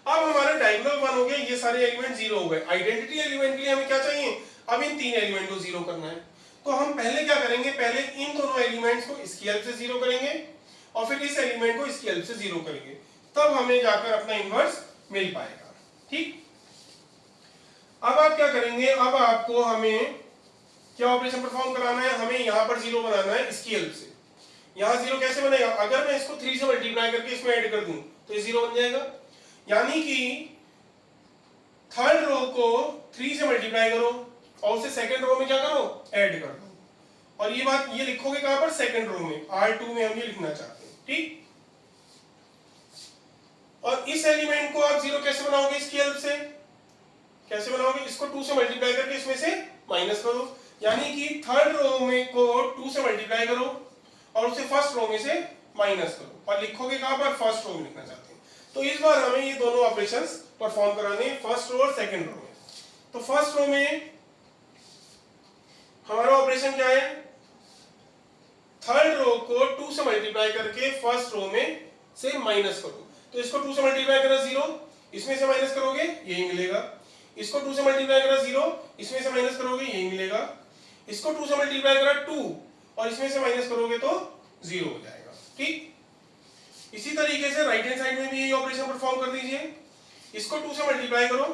अब हमारा डायगोनल 1 हो गया, ये सारे एलिमेंट 0 हो गए। आइडेंटिटी एलिमेंट के लिए हमें क्या चाहिए, अब इन 3 एलिमेंट को 0 करना है। तो हम पहले क्या करेंगे, पहले इन दोनों एलिमेंट्स को इसकी हेल्प से 0 करेंगे और फिर इस एलिमेंट को इसकी हेल्प से 0 करेंगे, तब हमें जाकर अपना इनवर्स मिल पाएगा। ठीक, अब आप क्या करेंगे, अब आपको हमें क्या ऑपरेशन परफॉर्म कराना है, हमें यहां पर 0 बनाना है इसकी हेल्प से। यहां 0 कैसे बनेगा, अगर मैं इसको 3 से मल्टीप्लाई करके इसमें ऐड कर दूं तो ये 0 बन जाएगा, यानी कि थर्ड रो को 3 से मल्टीप्लाई करो और उसे सेकंड रो में क्या करो, ऐड कर दो, और ये बात ये लिखोगे कहां पर, सेकंड रो में, R2 में हम ये लिखना चाहते हैं। ठीक, और इस एलिमेंट को आप 0 कैसे बनाओगे, इसकी हेल्प से कैसे बनाओगे, इसको 2 से मल्टीप्लाई करके इसमें से माइनस करो, यानी कि थर्ड रो में को 2 से मल्टीप्लाई करो और उसे फर्स्ट रो में से माइनस करो, और लिखोगे कहां पर, फर्स्ट रो में लिखना चाहते हैं। तो इस बार हमें ये दोनों ऑपरेशंस परफॉर्म कराने हैं, फर्स्ट रो और सेकंड रो में। तो फर्स्ट रो में हमारा ऑपरेशन क्या है, थर्ड रो को 2 से मल्टीप्लाई करके फर्स्ट रो में से माइनस करो, तो इसको 2 से मल्टीप्लाई करा 0, इसमें से माइनस करोगे यही मिलेगा, इसको 2 से मल्टीप्लाई करा 0, इसमें से माइनस करोगे यही मिलेगा, इसको 2 से मल्टीप्लाई करा 2 और इसमें से माइनस करोगे तो 0 हो जाएगा। ठीक, इसी तरीके से राइट हैंड साइड में भी यही ऑपरेशन परफॉर्म कर दीजिए, इसको 2 से मल्टीप्लाई करो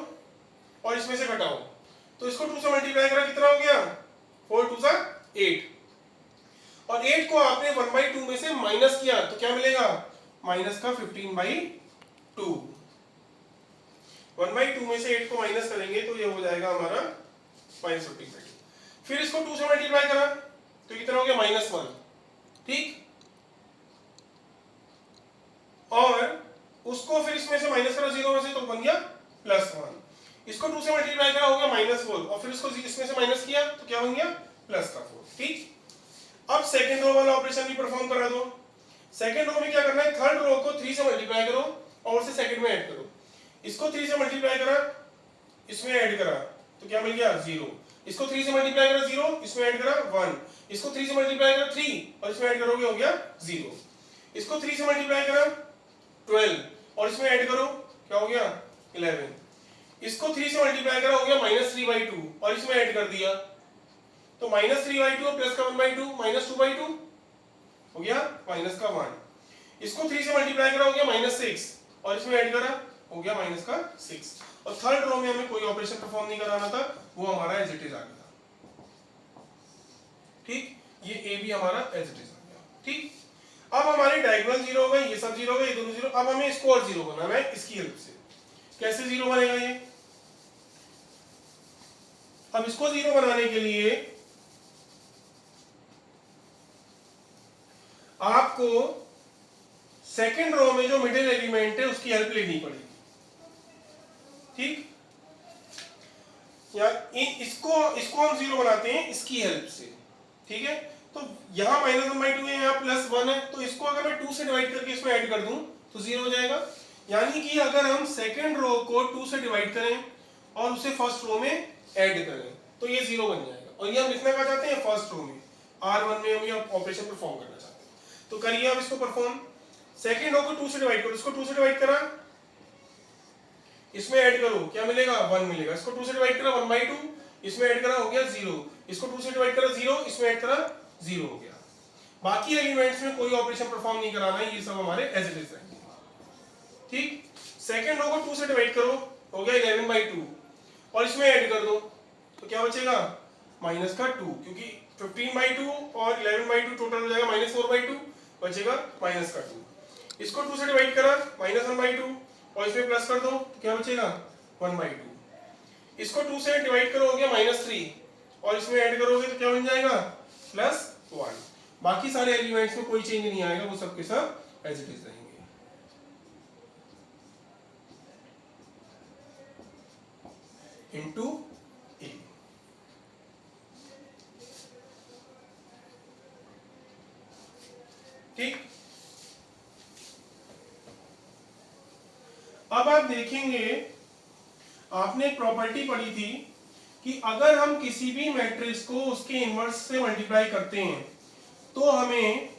और इसमें से घटाओ, तो इसको 2 से मल्टीप्लाई करा कितना हो गया, 4 2 8, और 8 को आपने 1/2 में से माइनस किया तो क्या मिलेगा, माइनस का 15/2। 1/2 में से 8 को माइनस करेंगे तो ये हो जाएगा हमारा -15/2। फिर इसको 2 से मल्टीप्लाई करा तो कितना हो गया, -1। ठीक, और उसको फिर इसमें से माइनस करा 0 में से तो बन गया +1। इसको 2 से मल्टीप्लाई करा हो गया -4, और फिर इसको इसमें से माइनस किया तो क्या बन गया, +4। ठीक, अब सेकंड रो वाला ऑपरेशन भी परफॉर्म करा दो। सेकंड रो में क्या करना है, थर्ड रो को 3 से मल्टीप्लाई करो और उसे सेकंड में ऐड करो, इसको 3 से मल्टीप्लाई करा, इसमें ऐड करा तो क्या मिल गया, 0, इसको 3 से मल्टीप्लाई करा 0, इसमें ऐड करा 1, इसको 3 से मल्टीप्लाई करा 3 और इसमें ऐड करोगे हो गया 0, इसको 3 से मल्टीप्लाई करा 12 और इसमें ऐड करो क्या हो गया 11, इसको 3 से मल्टीप्लाई करा हो गया -3/2 और इसमें ऐड कर दिया तो -3/2 और प्लस का 1/2 -2/2 हो गया माइनस का 1, इसको 3 से मल्टीप्लाई करा हो गया -6 और इसमें ऐड करा हो गया -6, और थर्ड रो में हमें कोई ऑपरेशन परफॉर्म नहीं कराना था, वो हमारा एज इट इज आ गया। ठीक, ये ए भी हमारा एज इट इज आ गया। ठीक, अब हमारे डायगोनल 0 हो गए, ये सब 0 हो गए, ये दोनों 0। अब हमें इसको और 0 बनाना है इसकी हेल्प से। कैसे 0 बनेगा ये, अब इसको 0 बनाने के लिए आपको सेकंड रो में जो मिडिल एलिमेंट है उसकी हेल्प लेनी पड़ेगी। ठीक, या इसको हम 0 बनाते हैं इसकी हेल्प से। ठीक है, तो यहाँ -1/2 है, यहाँ +1 है, तो इसको अगर मैं 2 से डिवाइड करके इसमें ऐड कर दूं तो 0 हो जाएगा, यानी कि अगर हम सेकंड रो को 2 से डिवाइड करें और उसे फर्स्ट रो में ऐड करें तो ये 0 बन जाएगा, और ये हम लिखना क्या चाहते हैं, फर्स्ट रो में, R1 में हम ये ऑपरेशन परफॉर्म करना चाहते हैं। तो करिए अब इसको परफॉर्म, सेकंड रो को 2 से डिवाइड करो, इसको 2 से डिवाइड करा, इसमें ऐड करो क्या मिलेगा, 1 मिलेगा, इसको 2 से डिवाइड करा 1/2, इसमें ऐड करा हो गया 0, इसको 2 से डिवाइड करा 0, इसमें ऐड करा 0 हो गया। बाकी एलिमेंट्स में कोई ऑपरेशन परफॉर्म नहीं कराना है, ये सब हमारे एज इट इज रहेंगे। ठीक, सेकंड रो को 2 से डिवाइड करो हो गया 11/2 और इसमें ऐड कर दो तो क्या बचेगा माइनस का 2, क्योंकि 15/2 और 11/2 टोटल हो जाएगा -4/2, बचेगा माइनस का 2। इसको 2 से डिवाइड करा -1/2 और इसमें प्लस कर दो तो क्या बचेगा 1/2। इसको 2 से डिवाइड करो हो गया -3 और इसमें ऐड करोगे तो क्या बन जाएगा +1। बाकी सारे एलिमेंट्स में कोई चेंज नहीं आएगा, वो सब के सब एज इट इज रहेंगे। इनटू ए। ठीक, अब आप देखेंगे आपने एक प्रॉपर्टी पढ़ी थी कि अगर हम किसी भी मैट्रिक्स को उसके इनवर्स से मल्टीप्लाई करते हैं तो हमें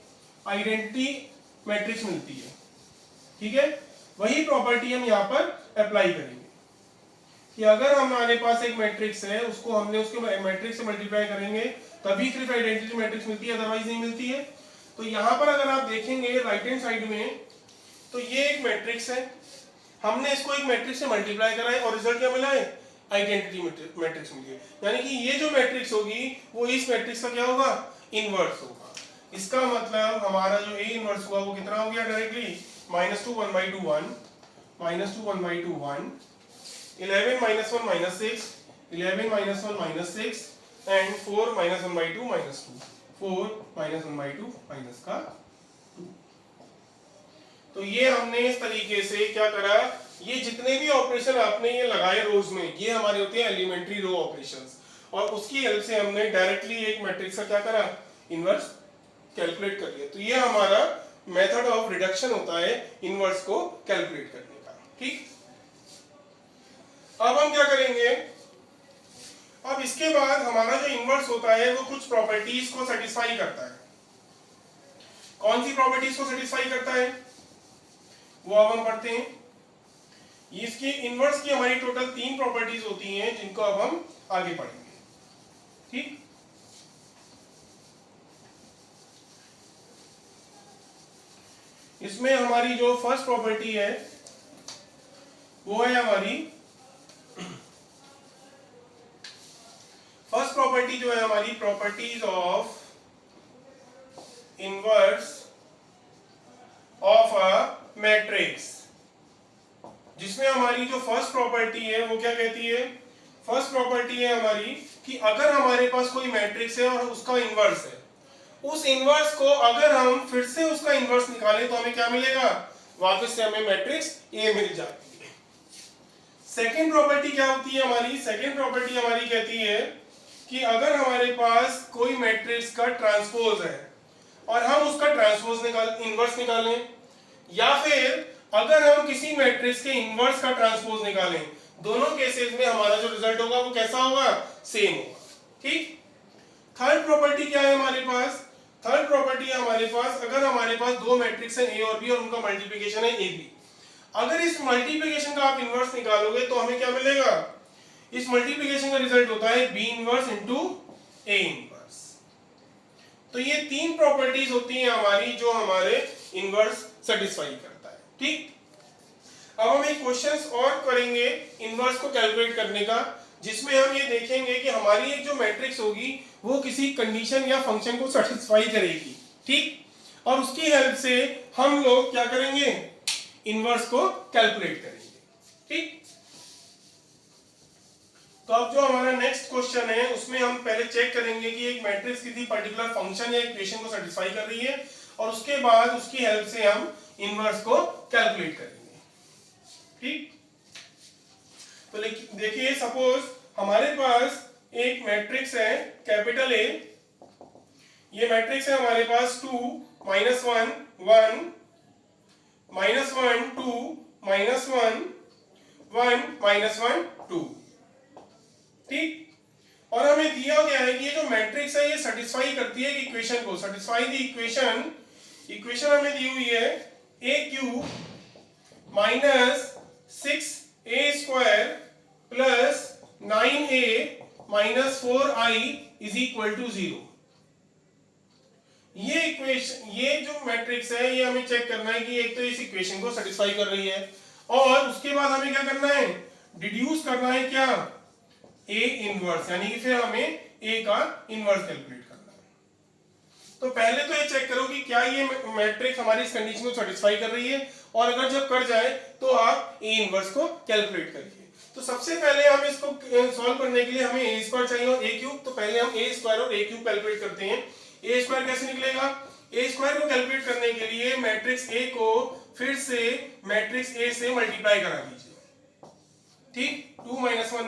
आइडेंटिटी मैट्रिक्स मिलती है। ठीक है, वही प्रॉपर्टी हम यहाँ पर अप्लाई करेंगे कि अगर हमारे पास एक मैट्रिक्स है, उसको हमने उसके मैट्रिक्स से मल्टीप्लाई करेंगे तभी सिर्फ आइडेंटिटी मैट्रिक्स मिलती है, अदरवाइज नहीं मिलती है। तो यहाँ पर अगर आप देखेंगे राइट हैंड साइड में, तो ये एक मैट्रिक्स है, हमने इसको एक मैट्रिक्स से मल्टीप्लाई करा है और रिजल्ट क्या मिला है आइडेंटिटी मैट्रिक्स मिली है। यानी कि ये जो मैट्रिक्स होगी वो इस मैट्रिक्स का क्या होगा इनवर्स होगा। इसका मतलब हमारा जो ए इनवर्स हुआ वो कितना हो गया डायरेक्टली -2 1/2 1, -2 1/2 1, 11 -1 -6, 11 -1 -6 एंड 4 -1/2 -2, 4 -1/2 माइनस का 2। तो ये हमने इस तरीके से क्या करा, ये जितने भी ऑपरेशन आपने ये लगाए रोज में, ये हमारे होते हैं एलिमेंट्री रो ऑपरेशंस, और उसकी हेल्प से हमने डायरेक्टली एक मैट्रिक्स का क्या करा इनवर्स कैलकुलेट कर लिया। तो ये हमारा मेथड ऑफ रिडक्शन होता है इनवर्स को कैलकुलेट करने का। ठीक, अब हम क्या करेंगे, अब इसके बाद हमारा जो इनवर्स होता है वो कुछ प्रॉपर्टीज को सेटिस्फाई करता है। कौन सी प्रॉपर्टीज को सेटिस्फाई करता है वो अब हम पढ़ते हैं। इसकी इनवर्स की हमारी टोटल 3 प्रॉपर्टीज होती हैं जिनको अब हम आगे पढ़ेंगे। ठीक, इसमें हमारी जो फर्स्ट प्रॉपर्टी है वो है हमारी फर्स्ट प्रॉपर्टी जो है हमारी properties of inverse of a matrix, जिसमें हमारी जो फर्स्ट प्रॉपर्टी है वो क्या कहती है, फर्स्ट प्रॉपर्टी है हमारी कि अगर हमारे पास कोई मैट्रिक्स है और उसका इनवर्स है, उस इनवर्स को अगर हम फिर से उसका इनवर्स निकालें तो हमें क्या मिलेगा, वापस से हमें मैट्रिक्स ए मिल जाती है। सेकंड प्रॉपर्टी क्या होती है हमारी, सेकंड प्रॉपर्टी हमारी कहती है कि अगर हमारे पास कोई मैट्रिक्स का ट्रांसपोज है और हम उसका ट्रांसपोज इनवर्स निकालें, या फिर अगर हम किसी मैट्रिक्स के इनवर्स का ट्रांसपोज निकालें, दोनों केसेस में हमारा जो रिजल्ट होगा वो कैसा होगा, सेम होगा। ठीक, थर्ड प्रॉपर्टी क्या है हमारे पास, थर्ड प्रॉपर्टी है हमारे पास अगर हमारे पास दो मैट्रिक्स है ए और बी और उनका मल्टीप्लिकेशन है ए बी, अगर इस मल्टीप्लिकेशन का आप इनवर्स निकालोगे तो हमें क्या मिलेगा, इस मल्टीप्लिकेशन का रिजल्ट होता है B inverse into A inverse. तो ये 3 प्रॉपर्टीज होती हैं हमारी जो हमारे इनवर्स सेटिस्फाई करता है। ठीक, अब हम एक क्वेश्चंस और करेंगे इनवर्स को कैलकुलेट करने का, जिसमें हम ये देखेंगे कि हमारी एक जो मैट्रिक्स होगी वो किसी कंडीशन या फंक्शन को सेटिस्फाई करेगी। ठीक, और उसकी हेल्प से हम लोग क्या करेंगे, इनवर्स को कैलकुलेट करेंगे। ठीक, तो अब जो हमारा नेक्स्ट क्वेश्चन है उसमें हम पहले चेक करेंगे कि एक मैट्रिक्स किसी पर्टिकुलर फंक्शन या इक्वेशन को सेटिस्फाई कर रही है, और उसके बाद उसकी हेल्प से हम इनवर्स को कैलकुलेट करेंगे। ठीक, तो देखिए सपोज हमारे पास एक मैट्रिक्स है कैपिटल ए, ये मैट्रिक्स है हमारे पास 2 -1 1 -1 2 -1 1 -1 2। ठीक, और हमें दिया गया है कि ये जो मैट्रिक्स है ये सेटिस्फाई करती है इक्वेशन को, सेटिस्फाई द इक्वेशन, इक्वेशन हमें दी हुई है a³ -6a² plus 9a - 4i = 0। ये इक्वेशन, ये जो मैट्रिक्स है ये हमें चेक करना है कि एक तो इस इक्वेशन को सेटिस्फाई कर रही है, और उसके बाद हमें क्या करना है, डिड्यूस करना है क्या, ए इनवर्स, यानी कि फिर हमें ए का इनवर्स कैलकुलेट करना है। तो पहले तो ये चेक करो कि क्या ये मैट्रिक्स हमारी इस कंडीशन को सेटिस्फाई कर रही है, और अगर जब कर जाए तो आप ए इनवर्स को कैलकुलेट करिए। तो सबसे पहले हम इसको सॉल्व करने के लिए हमें ए स्क्वायर चाहिए और ए क्यूब, तो पहले हम ए स्क्वायर और ए क्यूब कैलकुलेट करते हैं। ए स्क्वायर कैसे निकलेगा? ए स्क्वायर को कैलकुलेट करने के लिए मैट्रिक्स ए को फिर से मैट्रिक्स ए से मल्टीप्लाई करा दीजिए, ठीक। 2 - 1 1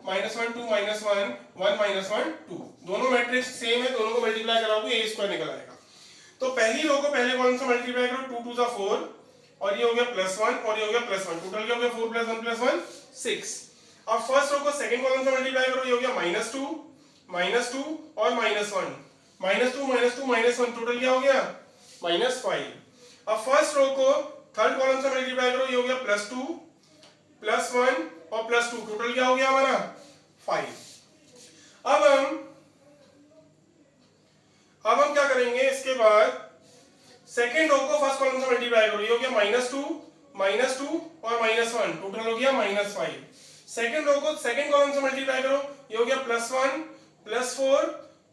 -1 2 -1 1 -1 2, दोनों मैट्रिक्स सेम है, दोनों को मल्टीप्लाई कराओगे ए स्क्वायर निकल आएगा। तो पहली रो को पहले कॉलम से मल्टीप्लाई करो, 2 2 4 और ये हो गया +1 और ये हो गया +1, टोटल क्या हो गया 4 + 1 + 1 6। अब फर्स्ट रो को सेकंड कॉलम से मल्टीप्लाई करो, ये हो गया -2 -2 और -1, -2 -2 -1, टोटल क्या हो गया -5। अब फर्स्ट रो को थर्ड कॉलम से मल्टीप्लाई करो, ये हो गया +2 +1 और +2, टोटल क्या हो गया हमारा 5। अब हम क्या करेंगे, इसके बाद सेकेंड रो को फर्स्ट कॉलम से मल्टीप्लाई करो, ये हो गया -2 -2 और -1, टोटल हो गया -5। सेकेंड रो को सेकेंड कॉलम से मल्टीप्लाई करो, ये हो गया +1 +4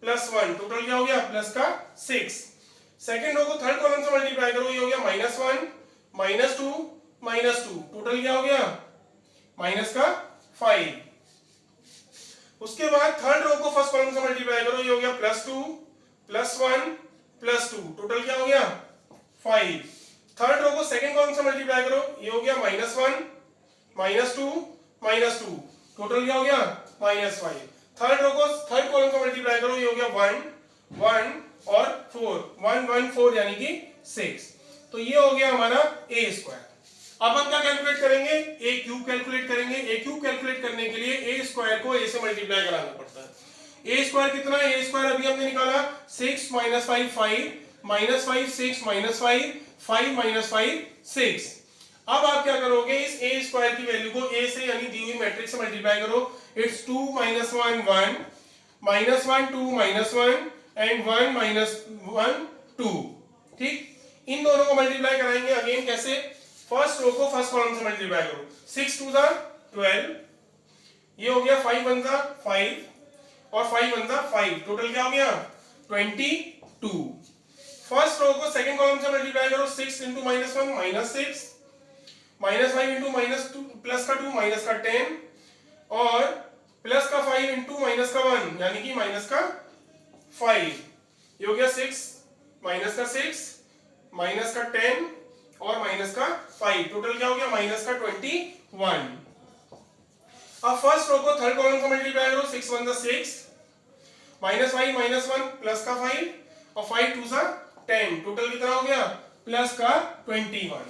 +1, टोटल क्या हो गया +6। सेकेंड रो को थर्ड कॉलम से मल्टीप्लाई करो, ये हो गया -1 -2 -2, टोटल क्या हो गया -5। उसके बाद थर्ड रो को फर्स्ट कॉलम से मल्टीप्लाई करो, ये हो गया +2 +1 +2, टोटल क्या हो गया 5। थर्ड रो को सेकंड कॉलम से मल्टीप्लाई करो, ये हो गया -1 -2 -2, टोटल क्या हो गया -5। थर्ड रो को थर्ड कॉलम से मल्टीप्लाई करो, ये हो गया 1 1 और 4 1 1 4 यानी कि 6। तो ये हो गया हमारा ए स्क्वायर। अब हम क्या कैलकुलेट करेंगे, ए क्यूब कैलकुलेट करेंगे। ए क्यूब कैलकुलेट करने के लिए ए स्क्वायर को ए से मल्टीप्लाई कराना पड़ता है। ए स्क्वायर कितना है, ए स्क्वायर अभी हमने निकाला 6 - 5 5 -5 6 -5 5 -5 6। अब आप क्या करोगे, इस ए स्क्वायर की वैल्यू को ए से यानी दी हुई मैट्रिक्स से मल्टीप्लाई करो। इट्स 2 - 1 1 -1 2 -1 एंड 1 -1 2, ठीक। इन दोनों को मल्टीप्लाई कराएंगे अगेन कैसे, फर्स्ट रो को फर्स्ट कॉलम से मल्टीप्लाई करो, 6 2 12, ये हो गया 5 1 5 और 5 1 5, टोटल क्या हो गया 22। फर्स्ट रो को सेकंड कॉलम से मल्टीप्लाई करो, 6 × -1 -6 -5 × -2 प्लस का 2 माइनस का 10 और प्लस का 5 × -1 यानी कि -5, ये हो गया 6 -6 -10 और -5, टोटल क्या हो गया -21। अब फर्स्ट रो को थर्ड कॉलम से मल्टीप्लाई करो, 6 1 6 -5 -1 प्लस का 5 और 5 2 10, टोटल कितना हो गया प्लस का 21।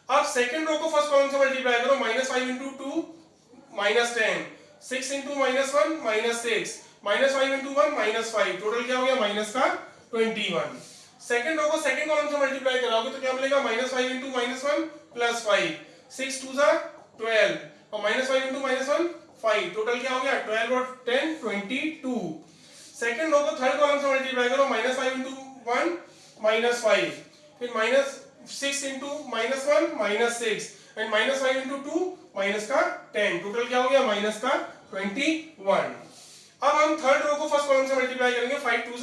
अब सेकंड रो को फर्स्ट कॉलम से मल्टीप्लाई करो, -5 × 2 -10 6 × -1 -6 -5 × 1 -5, टोटल क्या हो गया -21। सेकंड रो को सेकंड कॉलम से मल्टीप्लाई कराओगे तो क्या मिलेगा, -5 × -1 + 5 6 2 12 और -5 × -1 5, टोटल क्या हो गया 12 और 10 22। सेकंड रो को थर्ड कॉलम से मल्टीप्लाई करो, -5 × 1 -5 फिर -6 × -1 -6 एंड -5 × 2 -10, टोटल क्या हो गया -21। अब हम थर्ड रो को फर्स्ट कॉलम से मल्टीप्लाई करेंगे, 5 2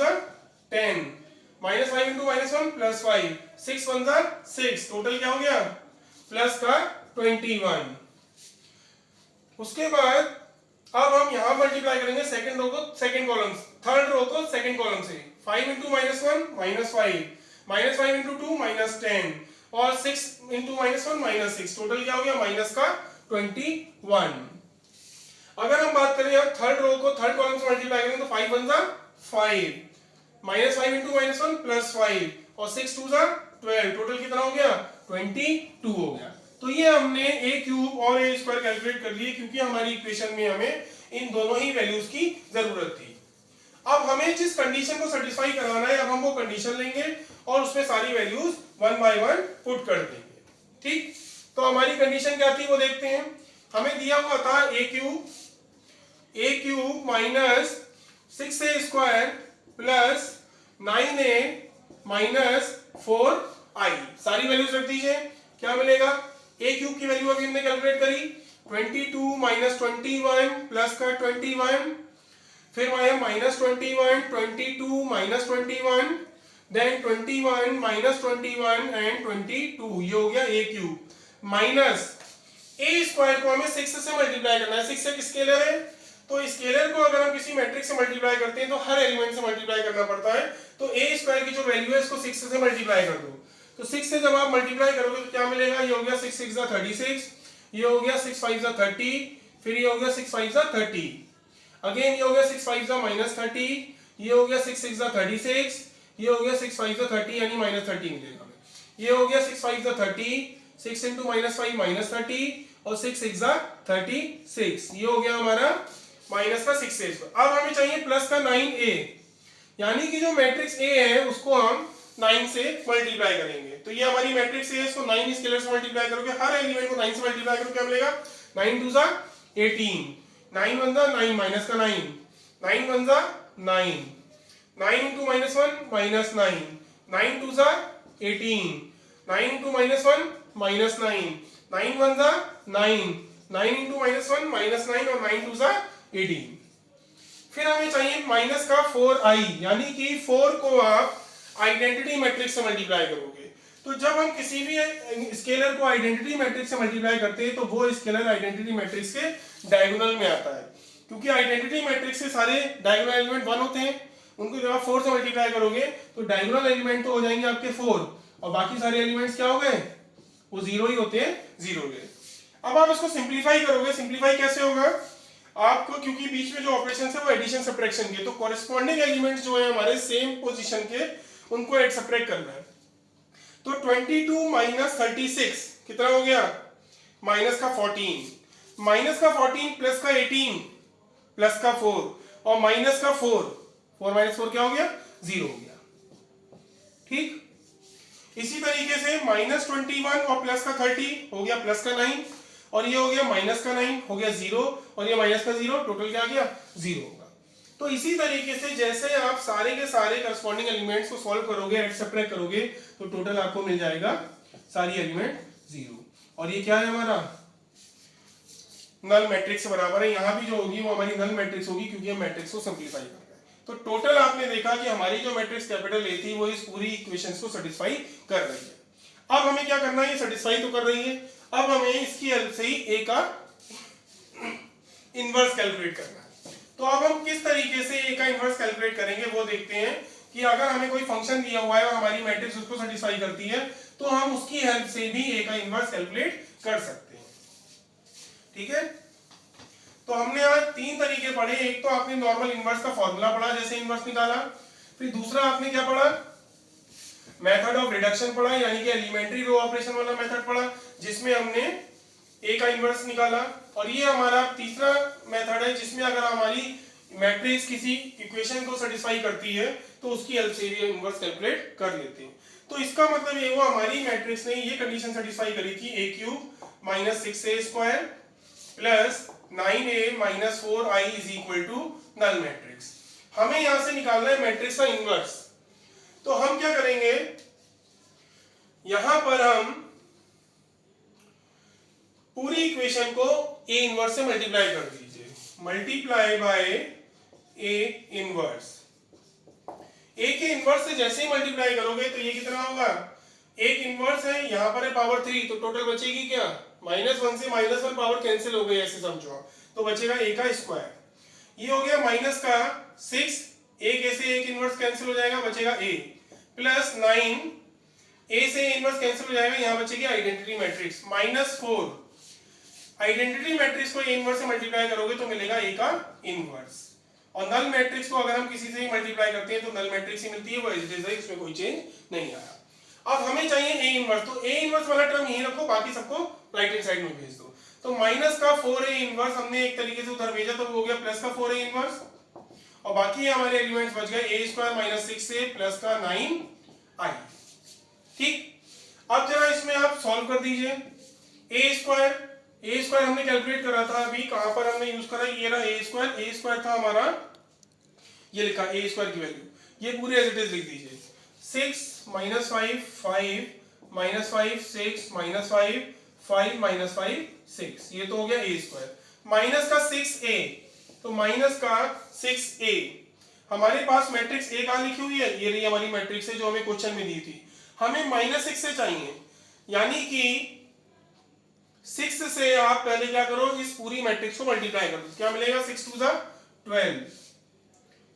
10 -5 × -1 + 5 6 1 6, टोटल क्या हो गया +21। उसके बाद अब हम यहां मल्टीप्लाई करेंगे सेकंड रो को सेकंड कॉलम, थर्ड रो को सेकंड कॉलम से, 5 × -1 -5 -5 × 2 -10 और 6 × -1 -6, टोटल क्या हो गया -21। अगर हम बात करें यहाँ थर्ड रो को थर्ड कॉलम से मल्टीप्लाई करें तो 5 1 5 -5 × -1 + 5 और 6 2 12, टोटल कितना हो गया 22 हो गया। तो ये हमने ए क्यूब और ए स्क्वायर कैलकुलेट कर लिए क्योंकि हमारी इक्वेशन में हमें इन दोनों ही वैल्यूज की जरूरत थी। अब हमें जिस कंडीशन को सेटिस्फाई कराना है, अब हम वो कंडीशन लेंगे और उसमें सारी वैल्यूज 1 बाय 1 पुट कर देंगे, ठीक। तो हमारी कंडीशन क्या थी वो देखते हैं। हमें दिया हुआ था ए cube -6a² plus 9a minus 4i, सारी वैल्यूज रख दीजिए। क्या मिलेगा, ए क्यूब की वैल्यू अभी हमने कैलकुलेट करी 22 - 21 प्लस का 21, फिर I have -21, 22, -21, देन 21, -21 एंड 22, ये हो गया a cube minus a square को हमें 6 से मल्टीप्लाई करना है। 6 एक स्केलर है, तो स्केलर को अगर हम किसी मैट्रिक्स से मल्टीप्लाई करते हैं तो हर एलिमेंट से मल्टीप्लाई करना पड़ता है। तो a स्क्वायर की जो वैल्यू है इसको 6 से मल्टीप्लाई कर दो। तो 6 से जब आप मल्टीप्लाई करोगे तो क्या मिलेगा, ये हो गया 6 6 36, ये हो गया 6 5 30, फिर ये हो गया 6 5 30, अगेन ये हो गया 6 5 -30, ये हो गया 6 6 36, ये हो गया 6 5 30 यानी -30 मिलेगा। ये हो गया 6 5 30, 6 into -5 -30 और 6 6 36, ये हो गया हमारा माइनस का 6a। अब हमें चाहिए प्लस का 9a, यानी कि जो मैट्रिक्स a है उसको हम 9 से मल्टीप्लाई करेंगे। तो ये हमारी मैट्रिक्स है, इसको 9 स्केलर से मल्टीप्लाई करोगे, हर एलिमेंट को 9 से मल्टीप्लाई करोगे, क्या मिलेगा 9 2 18, 9 1 9 माइनस का 9, 9 1 9, 9 into -1 -9, 9 2 18, 9 into -1 -9, 9 1 9, 9 into -1 -9 और 9 2 18। फिर हमें चाहिए माइनस का 4i, यानी कि 4 को आप आइडेंटिटी मैट्रिक्स से मल्टीप्लाई करोगे। तो जब हम किसी भी स्केलर को आइडेंटिटी मैट्रिक्स से मल्टीप्लाई करते हैं तो वो स्केलर आइडेंटिटी मैट्रिक्स के डायगोनल में आता है, क्योंकि आइडेंटिटी मैट्रिक्स से सारे डायगोनल एलिमेंट 1 होते हैं। उनको जब आप 4 से मल्टीप्लाई करोगे तो डायगोनल एलिमेंट तो हो जाएंगे आपके 4 और बाकी सारे एलिमेंट्स क्या हो गए, वो 0 ही होते हैं, 0 गए। अब आप इसको सिंप्लीफाई करोगे, सिंप्लीफाई कैसे होगा आपको, क्योंकि बीच में जो ऑपरेशन है वो एडिशन सब्ट्रैक्शन के, तो कॉरेस्पॉन्डिंग एलिमेंट्स जो है हमारे सेम पोजीशन के उनको ऐड सब्ट्रैक्ट करना है। तो 22 - 36 कितना हो गया, माइनस का 14, माइनस का 14 प्लस का 18 प्लस का 4 और माइनस का 4, 4 - 4 क्या हो गया, 0 हो गया। ठीक, इसी तरीके से -21 और प्लस का 30 हो गया प्लस का 9 और ये हो गया माइनस का 9 हो गया 0 और ये माइनस का 0, टोटल क्या आ गया 0 होगा। तो इसी तरीके से जैसे आप सारे के सारे करस्पॉन्डिंग एलिमेंट्स को सॉल्व करोगे, ऐड सब्ट्रैक्ट करोगे, तो टोटल आपको मिल जाएगा सारी एलिमेंट 0। और ये क्या है हमारा नल मैट्रिक्स से बराबर है। यहां भी जो होगी वो हमारी नल मैट्रिक्स होगी, क्योंकि हम मैट्रिक्स को सिंप्लीफाई कर रहे हैं। तो टोटल आपने देखा कि हमारी जो मैट्रिक्स कैपिटल ए थी वो इस पूरी इक्वेशंस को सेटिस्फाई कर रही है। अब हमें क्या करना है, ये सेटिस्फाई तो कर रही है, अब हमें इसकी हेल्प से ही ए का इनवर्स कैलकुलेट करना है। तो अब हम किस तरीके से ए का इनवर्स कैलकुलेट करेंगे वो देखते हैं कि अगर हमें कोई फंक्शन दिया हुआ है और हमारी मैट्रिक्स उसको सेटिस्फाई करती है तो हम उसकी हेल्प से भी ए का इनवर्स कैलकुलेट कर सकते हैं। ठीक है, तो हमने आज 3 तरीके पढ़े। एक तो आपने नॉर्मल इनवर्स का फॉर्मूला पढ़ा, जैसे इनवर्स निकाला। फिर दूसरा आपने क्या पढ़ा, मेथड ऑफ रिडक्शन पढ़ा, यानी कि एलिमेंट्री रो ऑपरेशन वाला मेथड पढ़ा, जिसमें हमने ए का इनवर्स निकाला। और ये हमारा तीसरा मेथड है जिसमें अगर हमारी मैट्रिक्स किसी इक्वेशन को सेटिस्फाई करती है तो उसकी हेल्प से भी इनवर्स कैलकुलेट कर लेते हैं। तो इसका मतलब ये हुआ हमारी मैट्रिक्स ने ये कंडीशन सेटिस्फाई करी थी a cube minus 6a square plus 9a minus 4i is equal to null matrix. हमें यहां से निकालना है मैट्रिक्स का इनवर्स। तो हम क्या करेंगे, यहां पर हम पूरी इक्वेशन को a इनवर्स से मल्टीप्लाई कर दीजिए, multiply by a inverse. a के इनवर्स से जैसे ही मल्टीप्लाई करोगे तो ये कितना होगा, एक इनवर्स है, यहां पर है पावर 3, तो टोटल बचेगी क्या, -1 से -1 पावर कैंसिल हो गई, ऐसे समझो, तो बचेगा a का स्क्वायर। ये हो गया माइनस का 6, एक ऐसे एक इनवर्स कैंसिल हो जाएगा, बचेगा a प्लस 9, a से इनवर्स कैंसिल हो जाएगा, यहां बचेगी आइडेंटिटी मैट्रिक्स -4। आइडेंटिटी मैट्रिक्स को a इनवर्स से मल्टीप्लाई करोगे तो मिलेगा a का इनवर्स। और नल मैट्रिक्स को अगर हम किसी से ही मल्टीप्लाई करते हैं तो नल मैट्रिक्स ही मिलती है, वो एज इट इज है, इसमें कोई चेंज नहीं आया। अब हमें चाहिए a इनवर्स, तो a इनवर्स वाला टर्म यहीं रखो, बाकी सबको राइट हैंड साइड में भेज दो। तो माइनस का 4a इनवर्स हमने एक तरीके से उधर भेजा, तो वो हो गया प्लस का 4a इनवर्स, और बाकी हमारे एलिमेंट्स बच गए a square minus 6a plus का 9i। ठीक, अब जरा इसमें आप सॉल्व कर दीजिए। a स्क्वायर हमने कैलकुलेट करा था, अभी कहां पर हमने यूज करा, ये रहा a स्क्वायर था हमारा, ये लिखा a स्क्वायर की वैल्यू, ये पूरे एज इट इज लिख दीजिए। 6 - 5 5 -5 6 -5 5 -5 6, ये तो हो गया a स्क्वायर। माइनस का 6a, तो माइनस का 6a। हमारे पास मैट्रिक्स ए कहाँ लिखी हुई है, ये रही हमारी मैट्रिक्स है जो हमें क्वेश्चन में दी थी। हमें -6 से चाहिए, यानी कि 6 से आप पहले क्या करो, इस पूरी मैट्रिक्स को मल्टीप्लाई कर दो। क्या मिलेगा, 6 2 ज़ा 12,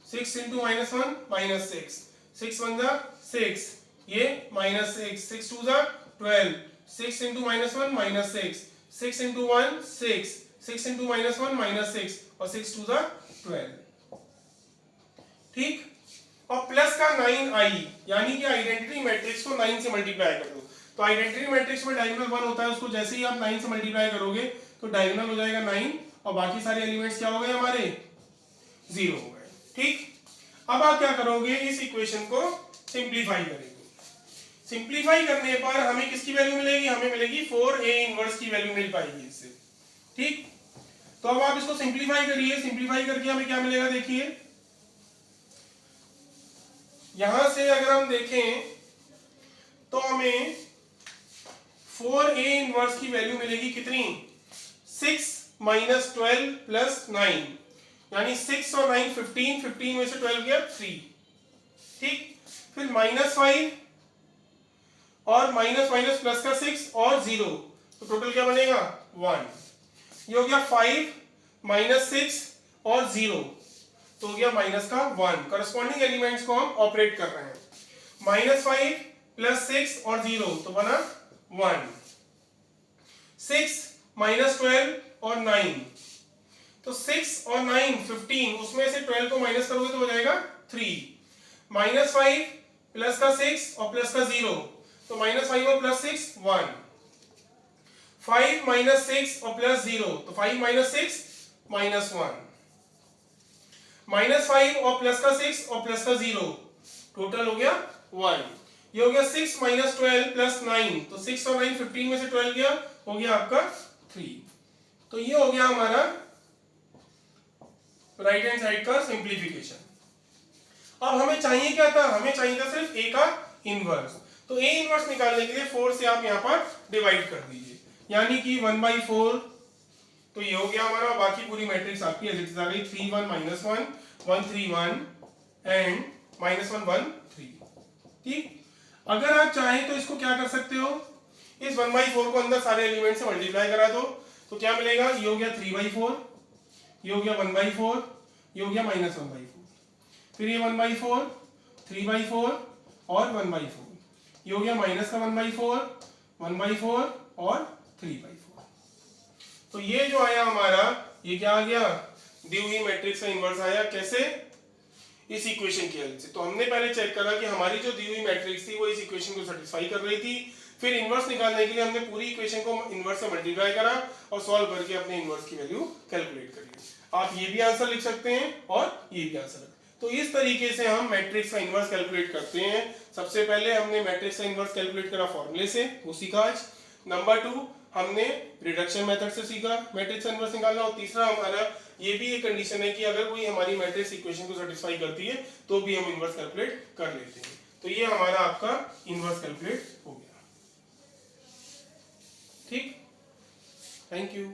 6 into -1 -6, 6 1 ज़ा 6, ये -6, 6 2 ज़ा 12, 6 into -1 -6, 6 into 1 6, 6 into -1 -6 और 6 2 ज़ा 12। ठीक, और प्लस का 9i, यानी कि आइडेंटिटी मैट्रिक्स को 9 से मल्टीप्लाई कर दो। तो आइडेंटिटी मैट्रिक्स में डायगोनल 1 होता है, उसको जैसे ही आप 9 से मल्टीप्लाई करोगे तो डायगोनल हो जाएगा 9 और बाकी सारे एलिमेंट्स क्या हो गए हमारे, 0 हो गए। ठीक, अब आप क्या करोगे, इस इक्वेशन को सिंप्लीफाई करेंगे। सिंप्लीफाई करने पर हमें किसकी वैल्यू मिलेगी, हमें मिलेगी 4a इनवर्स की वैल्यू मिल पाएगी इससे। ठीक, तो अब आप इसको सिंप्लीफाई करिए, सिंप्लीफाई करके हमें क्या मिलेगा, देखिए यहां से अगर हम देखें तो हमें 4a इनवर्स की वैल्यू मिलेगी कितनी, 6 - 12 + 9, यानी 6 और 9 15, 15 में से 12 गया 3। ठीक, फिर -5 और माइनस माइनस प्लस का 6 और 0, तो टोटल क्या बनेगा 1। ये हो गया 5 - 6 और 0, तो हो गया माइनस का 1। करस्पॉन्डिंग एलिमेंट्स को हम ऑपरेट कर रहे हैं। -5 + 6 और 0 तो बना 1, 6 - 12 और 9, तो 6 और 9 15, उसमें से 12 को माइनस करोगे तो हो जाएगा 3। -5 प्लस का 6 और प्लस का 0, तो -5 और +6 1, 5 - 6 और +0, तो 5 - 6 -1, -5 और प्लस का 6 और प्लस का 0, टोटल हो गया 1। ये हो गया 6 - 12 + 9, तो 6 और 9 15 में से 12 गया, हो गया आपका 3। तो ये हो गया हमारा राइट हैंड साइड का सिंप्लीफिकेशन। अब हमें चाहिए क्या था, हमें चाहिए था सिर्फ a का इनवर्स। तो a इनवर्स निकालने के लिए 4 से आप यहाँ पर डिवाइड कर दीजिए, यानी कि 1/4, तो ये हो गया हमारा। बाकी पूरी मैट्रिक्स आपकी एज इट इज आ गई, 3 1 -1 1 3 1 एंड -1 1 3। ठीक, अगर आप चाहें तो इसको क्या कर सकते हो, इस 1/4 को अंदर सारे एलिमेंट से मल्टीप्लाई करा दो, तो क्या मिलेगा, ये हो गया 3/4, ये हो गया 1/4, ये हो गया -1/4, फिर ये 1/4 3/4 और 1/4, ये हो गया माइनस का 1/4 1/4 और 3/4। तो ये जो आया हमारा, ये क्या आ गया, दी हुई मैट्रिक्स का इनवर्स आया। कैसे, इस इक्वेशन की हेल्प से। तो हमने पहले चेक करा कि हमारी जो दी हुई मैट्रिक्स थी वो इस इक्वेशन को सेटिस्फाई कर रही थी। फिर इनवर्स निकालने के लिए हमने पूरी इक्वेशन को इनवर्स से मल्टीप्लाई करा और सॉल्व करके अपने इनवर्स की वैल्यू कैलकुलेट करी। आप ये भी आंसर लिख सकते हैं और ये भी आंसर। तो इस तरीके से हम मैट्रिक्स का इनवर्स कैलकुलेट करते हैं। सबसे पहले हमने मैट्रिक्स का इनवर्स कैलकुलेट करा फॉर्मूले से, वो सीखा आज। नंबर 2 हमने रिडक्शन मेथड से सीखा मैट्रिक्स का इनवर्स निकालना। और तीसरा हमारा ये भी एक कंडीशन है कि अगर कोई हमारी मैट्रिक्स इक्वेशन को सेटिस्फाई करती है तो भी हम इनवर्स कैलकुलेट कर लेते हैं। तो ये हमारा आपका इनवर्स कैलकुलेट हो गया। ठीक, थैंक यू।